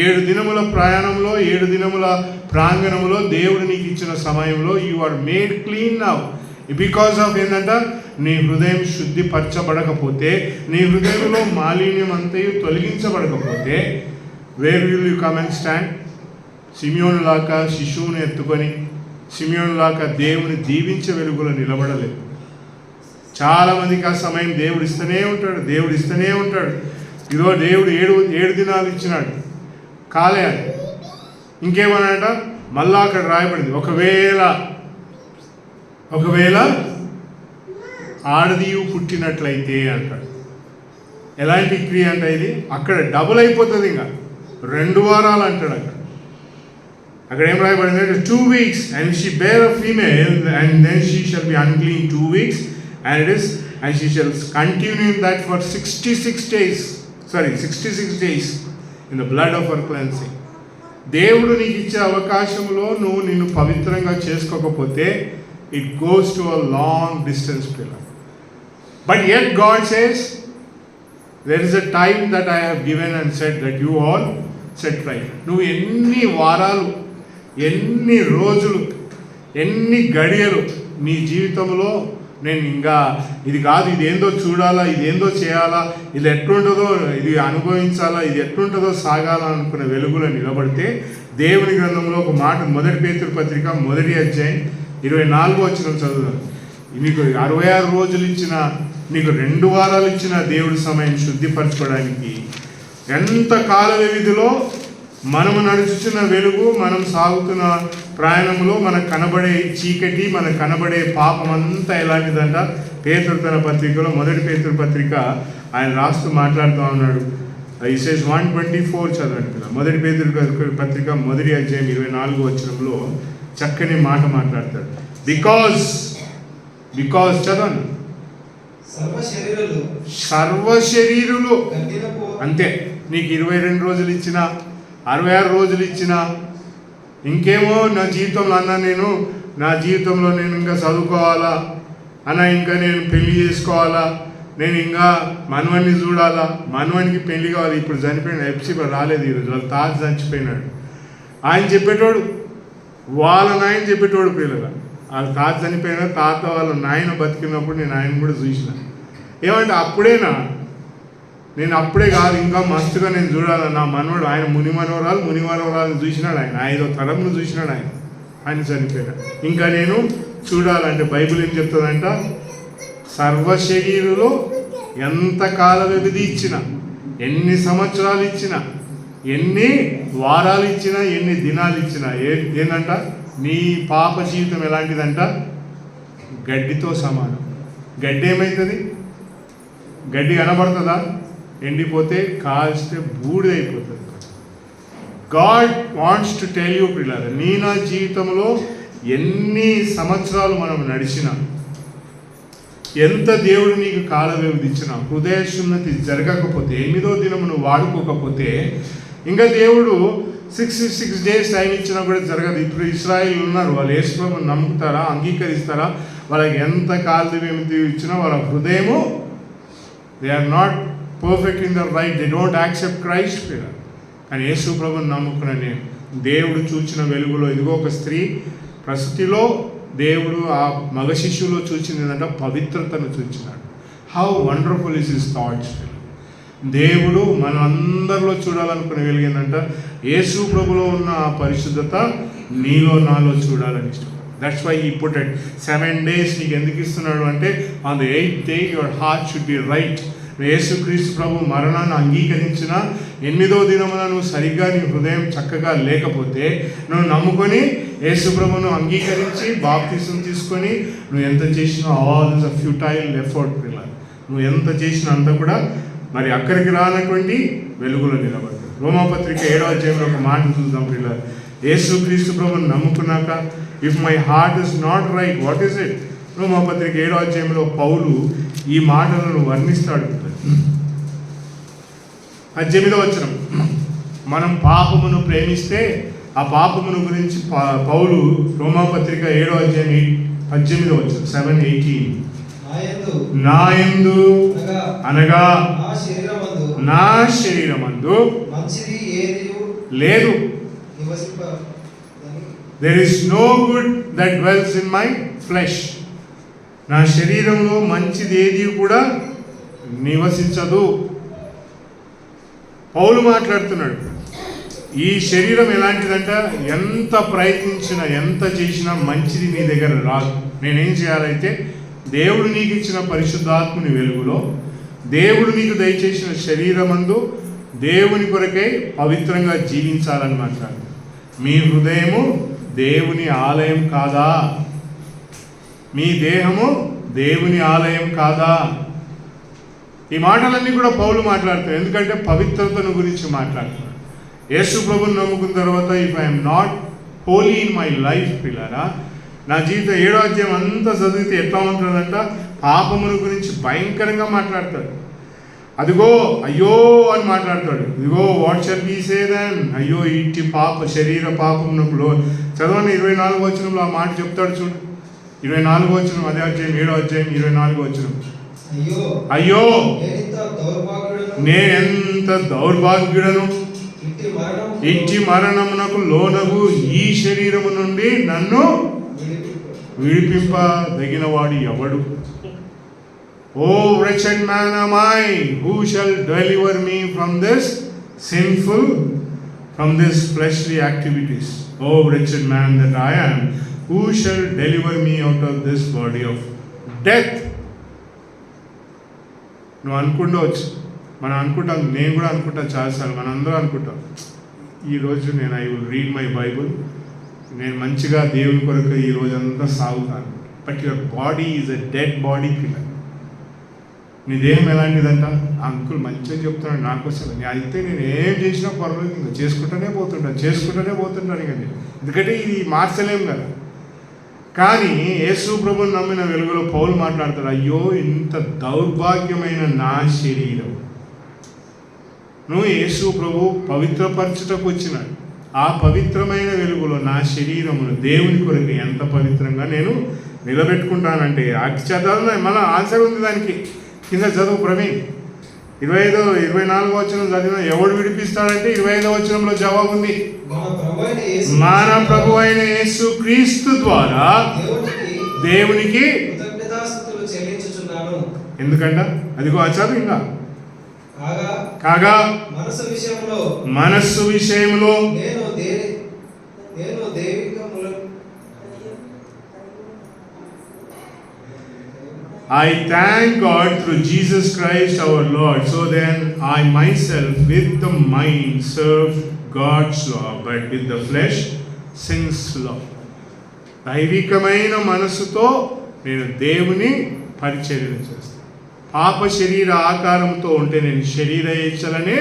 7 దినముల ప్రయాణంలో 7 దినముల ప్రాంగణంలో దేవుడు నీకు ఇచ్చిన సమయంలో you are made clean now because of ఏంటంట? నీ హృదయం శుద్ధిపరచబడకపోతే, నీ హృదయంలో మాలిన్యం అంతయు తొలగించబడకపోతే where will you come and stand? సిమియోను లాగా శిశువుని ఎత్తుకొని సిమియోను లాగా దేవుని దీవించే వెలుగులో నిలబడలేదు. చాలామందికి ఆ సమయం దేవుడు ఇస్తూనే ఉంటాడు. ఇదో దేవుడు 7 దినాలు ఇచ్చినాడు, కాలే అది. ఇంకేమన్నాడ? మళ్ళా అక్కడ రాయబడింది, ఒకవేళ ఆడదియు పుట్టినట్లయితే అంటాడు. ఎలాంటి క్రియ అంట ఇది? అక్కడ డబుల్ అయిపోతుంది, ఇంకా 2 వారాలు అంటాడు. అక్కడ ఏం రాయబడింది అంటే 2 weeks and she bear a female and then she shall be unclean 2 weeks and she shall continue in that for 66 days in the blood of her cleansing. దేవుడు నీకు ఇచ్చే అవకాశంలో నువ్వు నిన్ను పవిత్రంగా చేసుకోకపోతే it goes to a long distance pillar. But yet God says there is a time that I have given and said that you all set right. నువ్వు ఎన్ని వారాలు, ఎన్ని రోజులు, ఎన్ని గడియలు నీ జీవితంలో నేను ఇంకా ఇది కాదు, ఇది ఏందో చూడాలా, ఇది ఏందో చేయాలా, ఇది ఎట్లుంటుందో ఇది అనుభవించాలా, ఇది ఎట్లుంటుందో సాగాలా అనుకునే వెలుగులో నిలబడితే దేవుని గ్రంథంలో ఒక మాట 1 పేతురు పత్రిక 1వ అధ్యాయం 24వ వచనం చదువుదాం. నీకు 66 రోజులు ఇచ్చిన, నీకు 2 వారాలు ఇచ్చిన దేవుడి సమయం శుద్ధిపరచుకోవడానికి ఎంత కాల వ్యవధిలో మనము నడుచుచున్న వెలుగు, మనం సాగుతున్న ప్రయాణంలో మనకు కనబడే చీకటి, మనకు కనబడే పాపం అంతా ఎలాంటిదంట? పేతురు తన పత్రికలో 1 పేతురు పత్రిక ఆయన రాస్తూ మాట్లాడుతూ ఉన్నాడు. ఈ సేస్ 1:24 చదవండి. 1 పేతురు పత్రిక 1వ అధ్యాయం 24వ వచనంలో చక్కని మాట మాట్లాడతాడు. బికాజ్ చదవండి. సర్వ శరీరులు అంతే. నీకు 22 రోజులు ఇచ్చిన, 66 రోజులు ఇచ్చిన, ఇంకేమో నా జీవితంలో నా జీవితంలో నేను ఇంకా చదువుకోవాలా ఇంకా నేను పెళ్లి చేసుకోవాలా, నేను ఇంకా మనవన్ని చూడాలా, మనవనికి పెళ్లి కావాలి. ఇప్పుడు చనిపోయిన ఎప్సిబర్ రాలేదు ఈరోజు, వాళ్ళ తాత చచ్చిపోయినాడు. ఆయన చెప్పేటోడు, వాళ్ళ నాయన చెప్పేటోడు పిల్లల. వాళ్ళ తాత చనిపోయినా తాత వాళ్ళ నాయన బతికినప్పుడు నేను ఆయన కూడా చూసిన. ఏమంటే నేను అప్పుడే కాదు, ఇంకా మస్తుగా నేను చూడాలి. నా మనవడు ఆయన ముని మనవరాలను చూసినాడు. ఆయన 5వ తరంను చూసినాడు. ఆయన చనిపోయినా ఇంకా నేను చూడాలంటే బైబిల్ ఏం చెప్తుందంట? సర్వ శరీరులో ఎంత కాల వ్యవధి ఇచ్చినా, ఎన్ని సంవత్సరాలు ఇచ్చినా, ఎన్ని వారాలు ఇచ్చినా, ఎన్ని దినాలు ఇచ్చినా ఏంటంట? నీ పాప జీవితం ఎలాంటిదంట? గడ్డితో సమానం. గడ్డి ఏమవుతుంది? గడ్డి కనబడుతుందా? ఎండిపోతే కాల్స్తే బూడిదైపోతుంది. God wants to tell you పిల్లలు, నా జీవితంలో ఎన్ని సంవత్సరాలు మనం నడిచినా, ఎంత దేవుడు నీకు కాల వ్యవధి ఇచ్చినా, హృదయ శున్నతి జరగకపోతే, 8వ దినము నువ్వు వాడుకోకపోతే, ఇంకా దేవుడు 66 days టైం ఇచ్చినా కూడా జరగదు. ఇప్పుడు ఇశ్రాయేలు ఉన్నారు, వాళ్ళు యేసు ప్రభువుని నమ్ముతారా, అంగీకరిస్తారా? వాళ్ళకి ఎంత కాల వ్యవధి ఇచ్చినా వాళ్ళ హృదయము, they are not perfect in the right, they don't accept Christ. కానీ యేసు ప్రభువుని నమ్ముకున్న నేను దేవుడు చూచిన వెలుగులో, ఇదిగో ఒక స్త్రీ ప్రసూతిలో దేవుడు ఆ మగ శిష్యులో చూసింది ఏంటంటే పవిత్రతను చూచినాడు. How wonderful is his thoughts. దేవుడు మన అందరిలో చూడాలనుకునే వెలిగిందంట యేసు ప్రభులో ఉన్న ఆ పరిశుద్ధత నీలో నాలో చూడాలని ఇష్టం. దట్స్ వై ఈ పుట్ ఇట్ 7 days నీకు ఎందుకు ఇస్తున్నాడు అంటే on the 8th day your heart should B right. యేసుక్రీస్తు ప్రభు మరణాన్ని అంగీకరించిన 8వ దినమున నువ్వు సరిగ్గా నీ హృదయం చక్కగా లేకపోతే నువ్వు నమ్ముకొని యేసు ప్రభును అంగీకరించి బాప్తిసం తీసుకొని నువ్వు ఎంత చేసినా all is a futile effort పిల్లలు. నువ్వు ఎంత చేసినా అంతా కూడా మరి అక్కడికి రానటువంటి వెలుగులో నిలబడ్డాడు. రోమాపత్రిక 7వ అధ్యాయంలో ఒక మాట చూద్దాం పిల్లలు. యేసుక్రీస్తు ప్రభుని నమ్ముకున్నాక if my heart is not right what is it? రోమాపత్రిక 7వ అధ్యాయంలో పౌలు ఈ మాటలను వర్ణిస్తాడు. 18వ వచనం, మనం పాపమును ప్రేమిస్తే ఆ పాపమును గురించి పౌలు రోమాపత్రిక 7వ అధ్యాయం 18వ వచనం 7:18 నాయందు అనగా నా శరీరమందు లేదు. There is no good that dwells in my flesh. నా శరీరంలో మంచిది ఏది కూడా నివసించదు. పౌలు మాట్లాడుతున్నాడు. ఈ శరీరం ఎలాంటిదంట, ఎంత ప్రయత్నించినా ఎంత చేసినా మంచిది నీ దగ్గర రాదు. నేనేం చేయాలంటే దేవుడు నీకు ఇచ్చిన పరిశుద్ధాత్మని వెలుగులో దేవుడు నీకు దయచేసిన శరీరమందు దేవుని కొరకై పవిత్రంగా జీవించాలని మాట్లాడు. మీ హృదయము దేవుని ఆలయం కాదా? మీ దేహము దేవుని ఆలయం కాదా? ఈ మాటలన్నీ కూడా పౌలు మాట్లాడతాడు. ఎందుకంటే పవిత్రతను గురించి మాట్లాడుతున్నాడు. యేసు ప్రభుని నమ్ముకున్న తర్వాత if I'm not Holi in my life పిల్లరా, నా జీవితం 7వ అధ్యాయం అంతా చదివితే ఎట్లా ఉంటుందంట, పాపమును గురించి భయంకరంగా మాట్లాడతాడు. అదిగో అయ్యో అని మాట్లాడతాడు. ఇదిగో what shall be say then, అయ్యో ఇట్టి పాప శరీర పాపమునకు చదవని 24వ వచనంలో ఆ మాట చెప్తాడు చూడు. 24వ వచనం అదే అధ్యాయం 7వ అధ్యాయం 24వ వచనం. అయ్యో నేనెంత దౌర్భాగ్యుడను, ఇట్టి మరణమునకు లోనగు ఈ శరీరము నుండి నన్ను విడిపింపదగిన వాడు ఎవడు? ఓ wretched man am I, who shall deliver me from this sinful, from this fleshly activities? O wretched man that I am, who shall deliver me out of this body of death? నువ్వు అనుకుంటవచ్చు, మనం అనుకుంటాం, నేను కూడా అనుకుంటాను చాలాసార్లు, మనం అందరూ అనుకుంటాం ఈరోజు నేను I will read my Bible, నేను మంచిగా దేవుని కొరకు ఈ రోజంతా సాగుతాను. But your body is a dead body పిల్లలు. నీ దేహం ఎలాంటిదంట, అంకుల్ మంచిగా చెప్తున్నాడు నాకు అసలు అయితే నేను ఏం చేసినా పర్వాలేదు, ఇంకా చేసుకుంటూనే పోతుంటాను ఇక నేను, ఎందుకంటే ఇది మార్చలేం కదా. కానీ యేసు ప్రభుని నమ్మిన వెలుగులో పౌలు మాట్లాడతాడు, అయ్యో ఇంత దౌర్భాగ్యమైన నా శరీరం. నువ్వు యేసు ప్రభు పవిత్రపరచుటకు వచ్చినాడు. ఆ పవిత్రమైన వెలుగులో నా శరీరమును దేవుని కొరకు ఎంత పవిత్రంగా నేను నిలబెట్టుకుంటానంటే, అతి చదవాలి మన ఆన్సర్ ఉంది దానికి. కింద చదువు ప్రవీణ్. 24వ వచనం చదివిన ఎవడు విడిపిస్తాడంటే 25వ వచనంలో జవాబు ఉంది. మన ప్రభు అయిన యేసు క్రీస్తు ద్వారా దేవునికి ఎందుకంట అదిగో చదువు ఇంకా కాగా మనస్సు విషయంలో I thank God through Jesus Christ our Lord. So then I myself with the mind serve God's law, but with the flesh sin's law. దైవికమైన మనసుతో నేను దేవుని పరిచర్య చేస్తాను. పాప శరీర ఆకారంతో ఉంటే నేను శరీర ఇచ్చలనే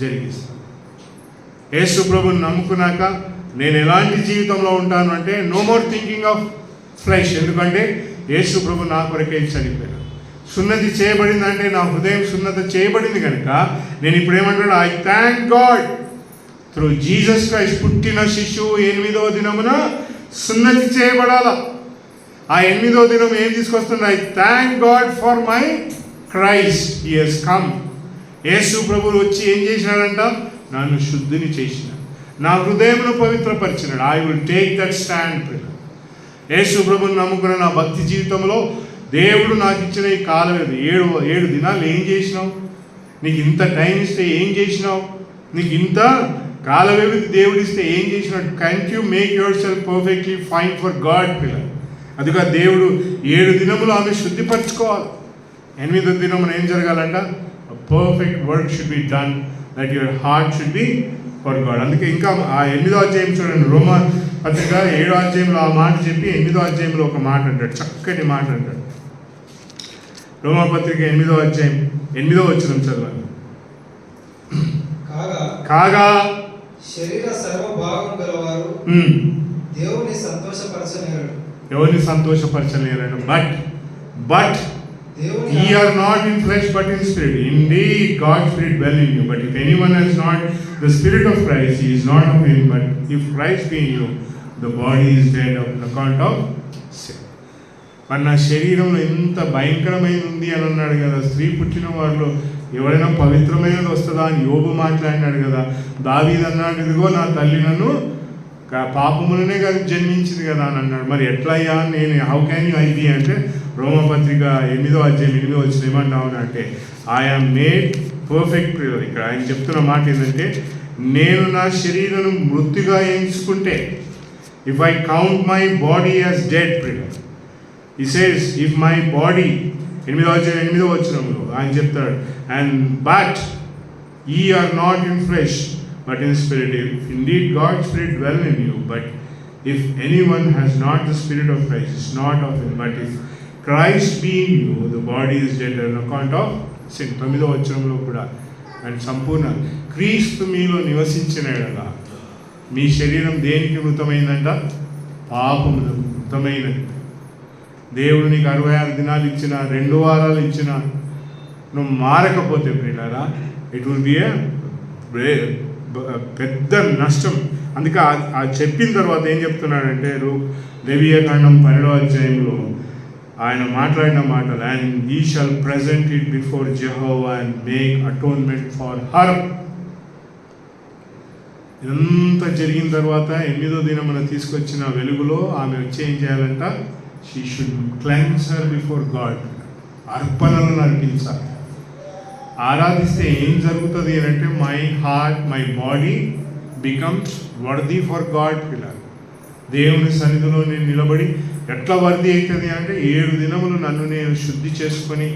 జరిగిస్తాను. యేసు ప్రభుని నమ్ముకున్నాక నేను ఎలాంటి జీవితంలో ఉంటాను అంటే no more thinking of flesh. ఎందుకంటే యేసు ప్రభు నా కొరకే చనిపోయాడు. సున్నతి చేయబడింది అంటే నా హృదయం సున్నత చేయబడింది కనుక నేను ఇప్పుడు ఏమంటాడు, I thank God through Jesus Christ. పుట్టిన శిశువు 8వ దినమున సున్నతి చేయబడాల. ఆ 8వ దినం ఏం తీసుకొస్తుంది, I thank God for my Christ, he has come. యేసు ప్రభు వచ్చి ఏం చేసినాడంట, నన్ను శుద్ధిని చేసినాడు, నా హృదయమును పవిత్రపరిచినాడు. I will take that stand. యేసు ప్రభుని నమ్ముకున్న నా భక్తి జీవితంలో దేవుడు నాకు ఇచ్చిన ఈ కాలం ఇది. ఏడు దినాలు ఏం చేసినావు? నీకు ఇంత టైం ఇస్తే ఏం చేసినావు? నీకు ఇంత కాల వ్యవధి దేవుడు ఇస్తే ఏం చేసినావు? Can you make your self perfectly fine for God పిల్లలు. అదిగా దేవుడు 7 దినములు ఆమె శుద్ధిపరచుకోవాలి. 8వ దినమున ఏం జరగాలంట? Perfect work should be done, that your heart should be for God. అందుకే ఇంకా ఆ 8వ అధ్యాయం చూడండి, రోమా పత్రిక 7వ అధ్యాయంలో ఆ మాట చెప్పి 8వ అధ్యాయంలో ఒక మాట అంటాడు, చక్కటి మాట అంటాడు. రోమా పత్రిక 8వ అధ్యాయం 8వ వచనం చదవాలి. కాగా శరీర సర్వ భాగం గలవారు దేవుని సంతోషపరచలేరు. ఎవరిని సంతోషపరచలేరని? But ye are not in flesh but in spirit. Indeed God's spirit dwell in you. But if anyone has not the spirit of Christ, he is not of him. But if Christ be in you, the body is dead on account of sin. మరి నా శరీరంలో ఎంత భయంకరమైనది ఉంది అని అన్నాడు కదా. స్త్రీ పుట్టిన వారిలో ఎవరైనా పవిత్రమైనది వస్తుందా అని యోబు మాట్లాడినాడు కదా. దావీదు అన్నాడు, ఇదిగో నా తల్లి నన్ను పాపములనే కదా జన్మించింది కదా అని అన్నాడు. మరి ఎట్లయ్యా నేను how can you I be అంటే, రోమపత్రిక 8వ అధ్యాయం 8వ వచనం ఏమంటావు అంటే, ఐ ఆమ్ మేడ్ పర్ఫెక్ట్ ప్రియులు. ఇక్కడ ఆయన చెప్తున్న మాట ఏంటంటే, నేను నా శరీరం మృత్యుగా ఎంచుకుంటే, if I count my body as dead ప్రియులు, he says if my body, 8వ అధ్యాయం 8వ వచనంలో ఆయన చెప్తాడు, and but ye are not in flesh but in spirit. If indeed God's spirit dwell in you, but if anyone has not the spirit of Christ, is not of him. But if Christ be in you, the body is dead on account of sin. 9వ వచనంలో కూడా and సంపూర్ణ క్రీస్తు మీలో నివసించిన ఎడల మీ శరీరం దేనికి మృతమైందంట? పాపములకు మృతమైనది. దేవుడు నీకు 66 దినాలు ఇచ్చిన, 2 వారాలు ఇచ్చిన, నువ్వు మారకపోతే ప్రియులారా, ఇట్ విల్ బి ఏ పెద్ద నష్టం. అందుకే ఆ చెప్పిన తర్వాత ఏం చెప్తున్నాడంటే, లేవియాకాండం 12వ అధ్యాయంలో ఆయన మాట్లాడిన మాటలు, అండ్ యీ shall present it before Jehovah and make atonement for her. ఇదంతా జరిగిన తర్వాత 8వ దినమున తీసుకొచ్చిన వెలుగులో ఆమె వచ్చి ఏం చేయాలంట? She should cleanse her before God. అర్పణలను అర్పించాలి. ఆరాధిస్తే ఏం జరుగుతుంది అని అంటే, my heart, my body becomes worthy for God పిల్లలు. దేవుని సన్నిధిలో నేను నిలబడి ఎట్లా వర్దీ అవుతుంది అంటే, 7 దినములు నన్ను నేను శుద్ధి చేసుకొని,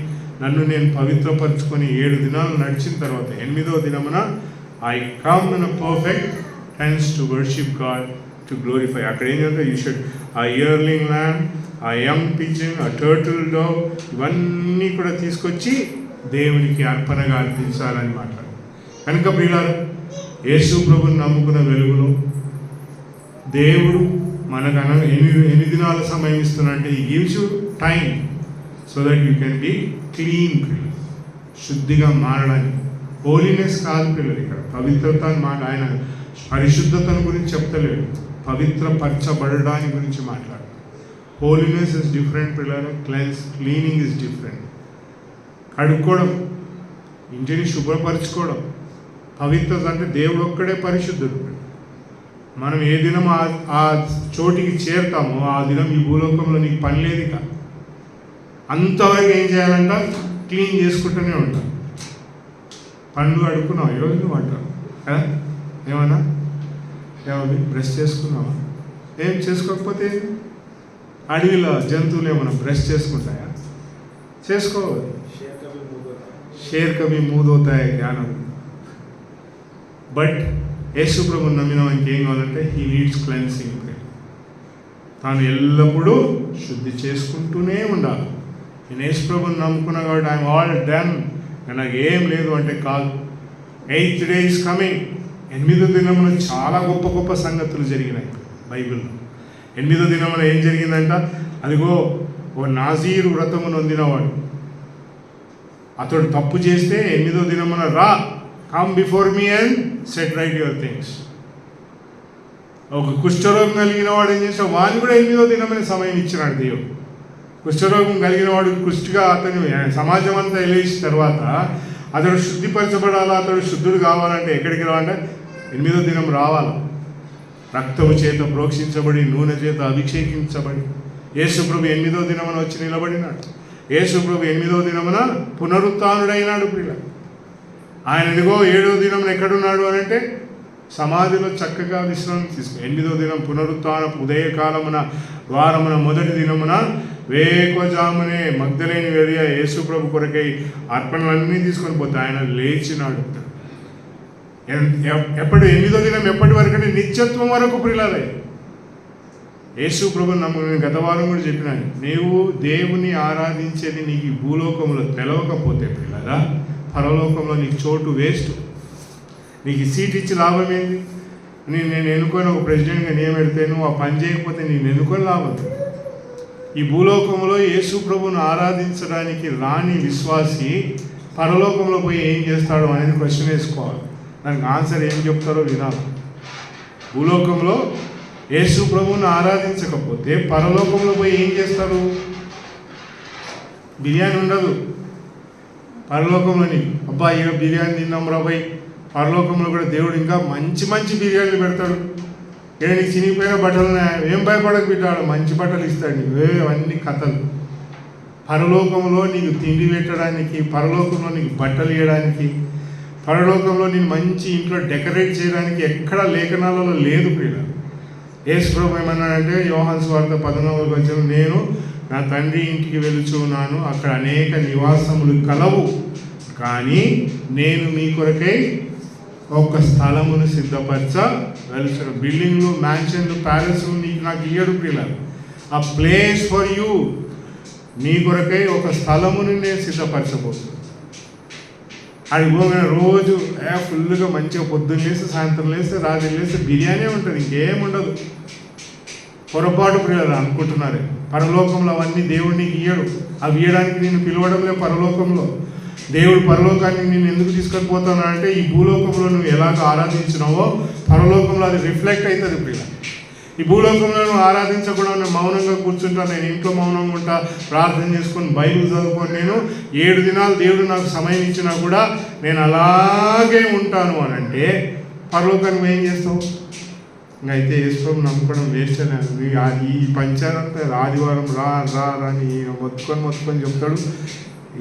నన్ను నేను పవిత్రపరచుకొని 7 దినాలు నడిచిన తర్వాత 8వ దినమున I come in a perfect tends to worship God, to glorify. అక్కడ ఏంటంటే, యూ షుడ్ ఆ ఇయర్లింగ్ ల్యాండ్, ఆ యంగ్ పిజన్, ఆ టర్టిల్ డాగ్, ఇవన్నీ కూడా తీసుకొచ్చి దేవునికి అర్పణగా అర్పించాలని మాట్లాడు. కనుక ప్రియులారా, యేసు ప్రభుని నమ్ముకున్న వెలుగులో దేవుడు మనకు ఎన్ని దినాల సమయం ఇస్తున్నట్టే, ఈ gives you time so that you can be clean పిల్లలు, శుద్ధిగా మారడానికి. హోలీనెస్ కాదు పిల్లలు, ఇక్కడ పవిత్రత అని మాట. ఆయన పరిశుద్ధతను గురించి చెప్తలేడు, పవిత్రపరచబడడానికి గురించి మాట్లాడు. హోలీనెస్ ఇస్ డిఫరెంట్ పిల్లలు, క్లీనింగ్ ఇస్ డిఫరెంట్. కడుక్కోవడం, ఇంటిని శుభ్రపరచుకోవడం. పవిత్రత అంటే దేవుడు ఒక్కడే పరిశుద్ధుడు. మనం ఏ దినం ఆ చోటికి చేరుతామో ఆ దినం ఈ భూలోకంలో నీకు పని లేదు. ఇక అంతవరకు ఏం చేయాలంట? క్లీన్ చేసుకుంటూనే ఉంటాం. పండ్లు అడుక్కున్నావా ఈరోజు నువ్వు అంటావు కదా? ఏమన్నా బ్రష్ చేసుకున్నావా? ఏం చేసుకోకపోతే అడవిలో జంతువులు ఏమన్నా బ్రష్ చేసుకుంటాయా? చేసుకోవాలి. షేర్ కవి మూదవుతాయి జ్ఞానం. బట్ యేసు ప్రభుని నమ్మిన వానికి ఏం కావాలంటే, హీ నీడ్స్ క్లెన్సింగ్. తాను ఎల్లప్పుడూ శుద్ధి చేసుకుంటూనే ఉండాలి. నేను యేసు ప్రభుని నమ్ముకున్నా కాబట్టి ఐఎమ్ ఆల్ డన్, నాకు ఏం లేదు అంటే కాదు. 8th day is coming. 8వ దినమున చాలా గొప్ప గొప్ప సంగతులు జరిగినాయి బైబిల్లో. 8వ దినమున ఏం జరిగిందంట? అదిగో ఓ నాజీరు వ్రతము నొందినవాడు, అతడు తప్పు చేస్తే 8వ దినమున రా, come before me and set right your things. ఒక కుష్ఠరోగం కలిగిన వాడు ఏం చేస్తాడు? వాడిని కూడా 8వ దినమైన సమయం ఇచ్చినాడు దేవుడు. కుష్ఠరోగం కలిగిన వాడు కుష్టిగా అతను సమాజం అంతా వెళ్ళేసిన తర్వాత అతడు శుద్ధిపరచబడాలా, అతడు శుద్ధుడు కావాలంటే ఎక్కడికి రావాలంటే 8వ దినం రావాలి. రక్తము చేత ప్రోక్షించబడి నూనె చేత అభిషేకించబడి యేసుప్రభు 8వ దినమున వచ్చి నిలబడినాడు. యేసుప్రభు 8వ దినమున పునరుత్థానుడైనాడు. ప్రియుల ఆయన ఇదిగో 7వ దినమున ఎక్కడున్నాడు అని అంటే సమాధిలో చక్కగా విశ్రాంతి తీసుకు 8వ దినం పునరుత్థాన ఉదయకాలమున వారమున మొదటి దినమున వేకువజామునే మగ్దలేని మరియ యేసుప్రభు కొరకై అర్పణలన్నీ తీసుకొని పోతే ఆయన లేచినాడు. ఎప్పటి 8వ దినం ఎప్పటి వరకు అంటే నిత్యత్వం వరకు ప్రియులాలే. యేసు ప్రభు నేను గత వారం కూడా చెప్పినాను, నీవు దేవుని ఆరాధించేది నీకు ఈ భూలోకంలో తెలవకపోతే పిల్లరా పరలోకంలో నీకు చోటు వేస్ట్. నీకు సీట్ ఇచ్చి లాభం ఏంది? నేను ఎన్నుకొని ఒక ప్రెసిడెంట్గా నియమెడితే నువ్వు ఆ పని చేయకపోతే నేను ఎన్నుకొని లాభం. ఈ భూలోకంలో యేసు ప్రభువును ఆరాధించడానికి రాని విశ్వాసి పరలోకంలో పోయి ఏం చేస్తాడో అనేది క్వశ్చన్ వేసుకోవాలి. దానికి ఆన్సర్ ఏం చెప్తారో వినాలి. భూలోకంలో యేసు ప్రభువును ఆరాధించకపోతే పరలోకంలో పోయి ఏం చేస్తారు? బిర్యానీ ఉండదు పరలోకంలోని. అబ్బా ఇక బిర్యానీ తిన్నాం రాబోయ్, పరలోకంలో కూడా దేవుడు ఇంకా మంచి మంచి బిర్యానీలు పెడతాడు. ఇక్కడ నీకు చినిగిపోయిన బట్టలు ఏం భయపడక పెట్టాడు, మంచి బట్టలు ఇస్తాడు నీకు. అవన్నీ కథలు. పరలోకంలో నీకు తిండి పెట్టడానికి, పరలోకంలో నీకు బట్టలు ఇవ్వడానికి, పరలోకంలో నేను మంచి ఇంట్లో డెకరేట్ చేయడానికి ఎక్కడ లేఖనాలలో లేదు ప్రియుల. యేసు ప్రభు ఏమన్నాడంటే యోహాను సువార్త 19వ వచనం, నేను నా తండ్రి ఇంటికి వెళుచున్నాను, అక్కడ అనేక నివాసములు కలవు, కానీ నేను మీ కొరకై ఒక స్థలమును సిద్ధపరచ వెళుచున్నాను. బిల్డింగ్లు, మ్యాన్షన్లు, ప్యాలెస్లు నీకు నాకు ఇయ్యడు ప్రియుల. ఆ ప్లేస్ ఫర్ యూ, నీ కొరకై ఒక స్థలమును నేను సిద్ధపరచబోతున్నాను. అది పోయిన రోజు ఫుల్గా మంచిగా పొద్దున్న లేస్తే సాయంత్రం లేస్తే రాత్రి లేస్తే బిర్యానీ ఉంటుంది, ఇంకేముండదు. పొరపాటు ప్రియులు అనుకుంటున్నారు. పరలోకంలో అవన్నీ దేవుడు నీకు ఇయ్యడు. అవి ఇయ్యడానికి నేను పిలవడంలే. పరలోకంలో దేవుడు పరలోకాన్ని నేను ఎందుకు తీసుకొని పోతాను అంటే ఈ భూలోకంలో నువ్వు ఎలాగ ఆరాధించినావో పరలోకంలో అది రిఫ్లెక్ట్ అవుతుంది ప్రియుల. ఈ భూలోకంలో నువ్వు ఆరాధించకుండా నేను మౌనంగా కూర్చుంటాను, నేను ఇంట్లో మౌనంగా ఉంటా, ప్రార్థన చేసుకొని బైబిల్ చదువుకొని నేను 7 దినాలు దేవుడు నాకు సమయం ఇచ్చినా కూడా నేను అలాగే ఉంటాను అని అంటే పరలోకానికి ఏం చేస్తావు? ఇంకా అయితే యేసుప్రభుని నమ్ముకోవడం వేస్ట్ అని ఈ పంచారంతా ఆదివారం రా రా అని మొత్తుకొని చెప్తాడు.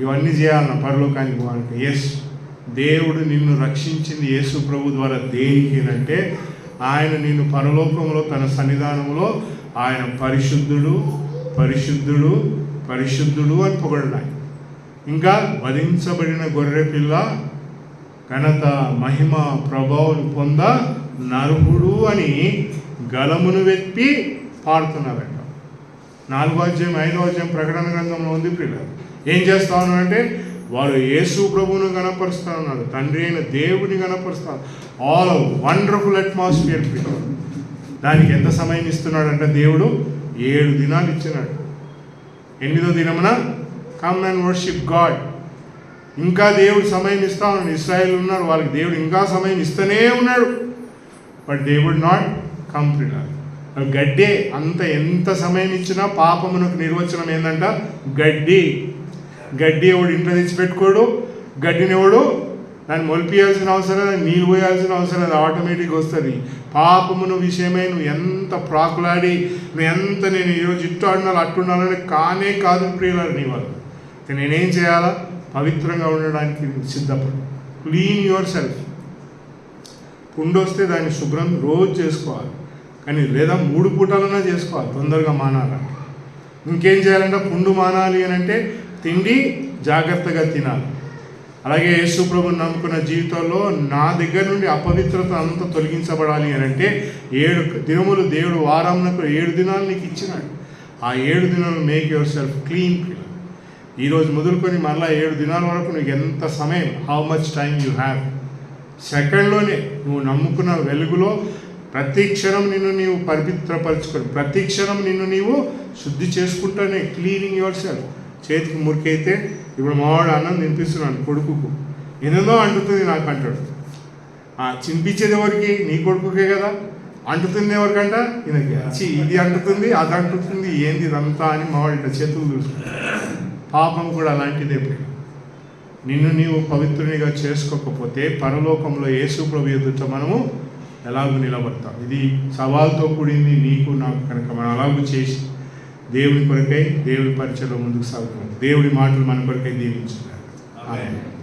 ఇవన్నీ చేయాలన్న పరలోకానికి పోవాలంటే. దేవుడు నిన్ను రక్షించింది యేసు ప్రభు ద్వారా దేనికి అంటే ఆయన నిన్ను పరలోకంలో తన సన్నిధానంలో ఆయన పరిశుద్ధుడు పరిశుద్ధుడు పరిశుద్ధుడు అని పొగడడానికి, ఇంకా వధించబడిన గొర్రె పిల్ల ఘనత మహిమ ప్రభావం పొంద నరుహుడు అని గలమును వెప్పి పాడుతున్నారంట. 4వ అధ్యాయం 5వ అధ్యాయం ప్రకటన గ్రంథంలో ఉంది ప్రియుల. ఏం చేస్తా ఉన్నారంటే వారు యేసు ప్రభువును గణపరుస్తూ ఉన్నారు, తండ్రి అయిన దేవుని కనపరుస్తారు. ఆల్ వండర్ఫుల్ అట్మాస్ఫియర్ ప్రియుల. దానికి ఎంత సమయం ఇస్తున్నాడంటే దేవుడు 7 దినాలు ఇచ్చినాడు. 8వ దినమున కమ్ అండ్ వర్షిప్ గాడ్. ఇంకా దేవుడు సమయం ఇస్తా ఉన్నాడు. ఇశ్రాయేల్ ఉన్నారు, వాళ్ళకి దేవుడు ఇంకా సమయం ఇస్తూనే ఉన్నాడు. But they would not come ప్రియుల. గడ్డే అంత ఎంత సమయం ఇచ్చినా పాపమునకు నిర్వచనం ఏంటంట గడ్డి. గడ్డి ఎవడు ఇంట్లో తెచ్చిపెట్టుకోడు, గడ్డిని ఎవడు దాన్ని మొలిపియాల్సిన అవసరం లేదు, నీళ్ళు పోయాల్సిన అవసరం లేదు, ఆటోమేటిక్గా వస్తుంది. పాపమును విషయమై నువ్వు ఎంత ప్రాకులాడి నువ్వు ఎంత నేను ఈరోజు ఇట్టు ఆడినాలు అట్టుండాలని కానే కాదు ప్రియులారు నీ వాళ్ళు. నేనేం చేయాలా? పవిత్రంగా ఉండడానికి సిద్ధపడు. Clean your self. పుండు వస్తే దాన్ని శుభ్రం రోజు చేసుకోవాలి, కానీ లేదా 3 పూటలన్నా చేసుకోవాలి తొందరగా మానాలంటే. ఇంకేం చేయాలంటే పుండు మానాలి అని అంటే తిండి జాగ్రత్తగా తినాలి. అలాగే యేసు ప్రభువుని నమ్ముకున్న జీవితంలో నా దగ్గర నుండి అపవిత్రత అంతా తొలగించబడాలి అని అంటే 7 దినములు దేవుడు వారంలో 7 దినాలు నీకు ఇచ్చినాడు. ఆ 7 దినాలు మేక్ యువర్ సెల్ఫ్ క్లీన్. ఈరోజు మొదలుకొని మళ్ళీ 7 దినాల వరకు నీకు ఎంత సమయం, how much time you have. సెకండ్లోనే నువ్వు నమ్ముకున్న వెలుగులో ప్రతి క్షణం నిన్ను నీవు పవిత్రపరచుకొని ప్రతి క్షణం నిన్ను నీవు శుద్ధి చేసుకుంటానే. Cleaning your self. చేతికి మురికైతే ఇప్పుడు మావాడు అన్నం తినిపిస్తున్నాను కొడుకుకు, ఎన్నో అంటుతుంది నాకు అంటాడు. చింపించేది ఎవరికి? నీ కొడుకుకే కదా. అంటుతుంది ఎవరికంట? ఈయనకి. ఇది అంటుతుంది అది అంటుతుంది, ఏంది ఇదంతా అని మావాడు ఇట్లా చేతులు చూసుకుంటాడు. పాపం కూడా అలాంటిదే. నిన్ను నీవు పవిత్రునిగా చేసుకోకపోతే పరలోకంలో యేసు ప్రభు ఎదుట మనము ఎలాగూ నిలబడతాం. ఇది సవాల్తో కూడింది నీకు నాకు. కనుక మనం అలాగూ చేసి దేవుని కొరకై దేవుని పరిచయంలో ముందుకు సాగుతాం. దేవుడి మాటలు మన కొరకై దీవించున్నారు. ఆమేన్.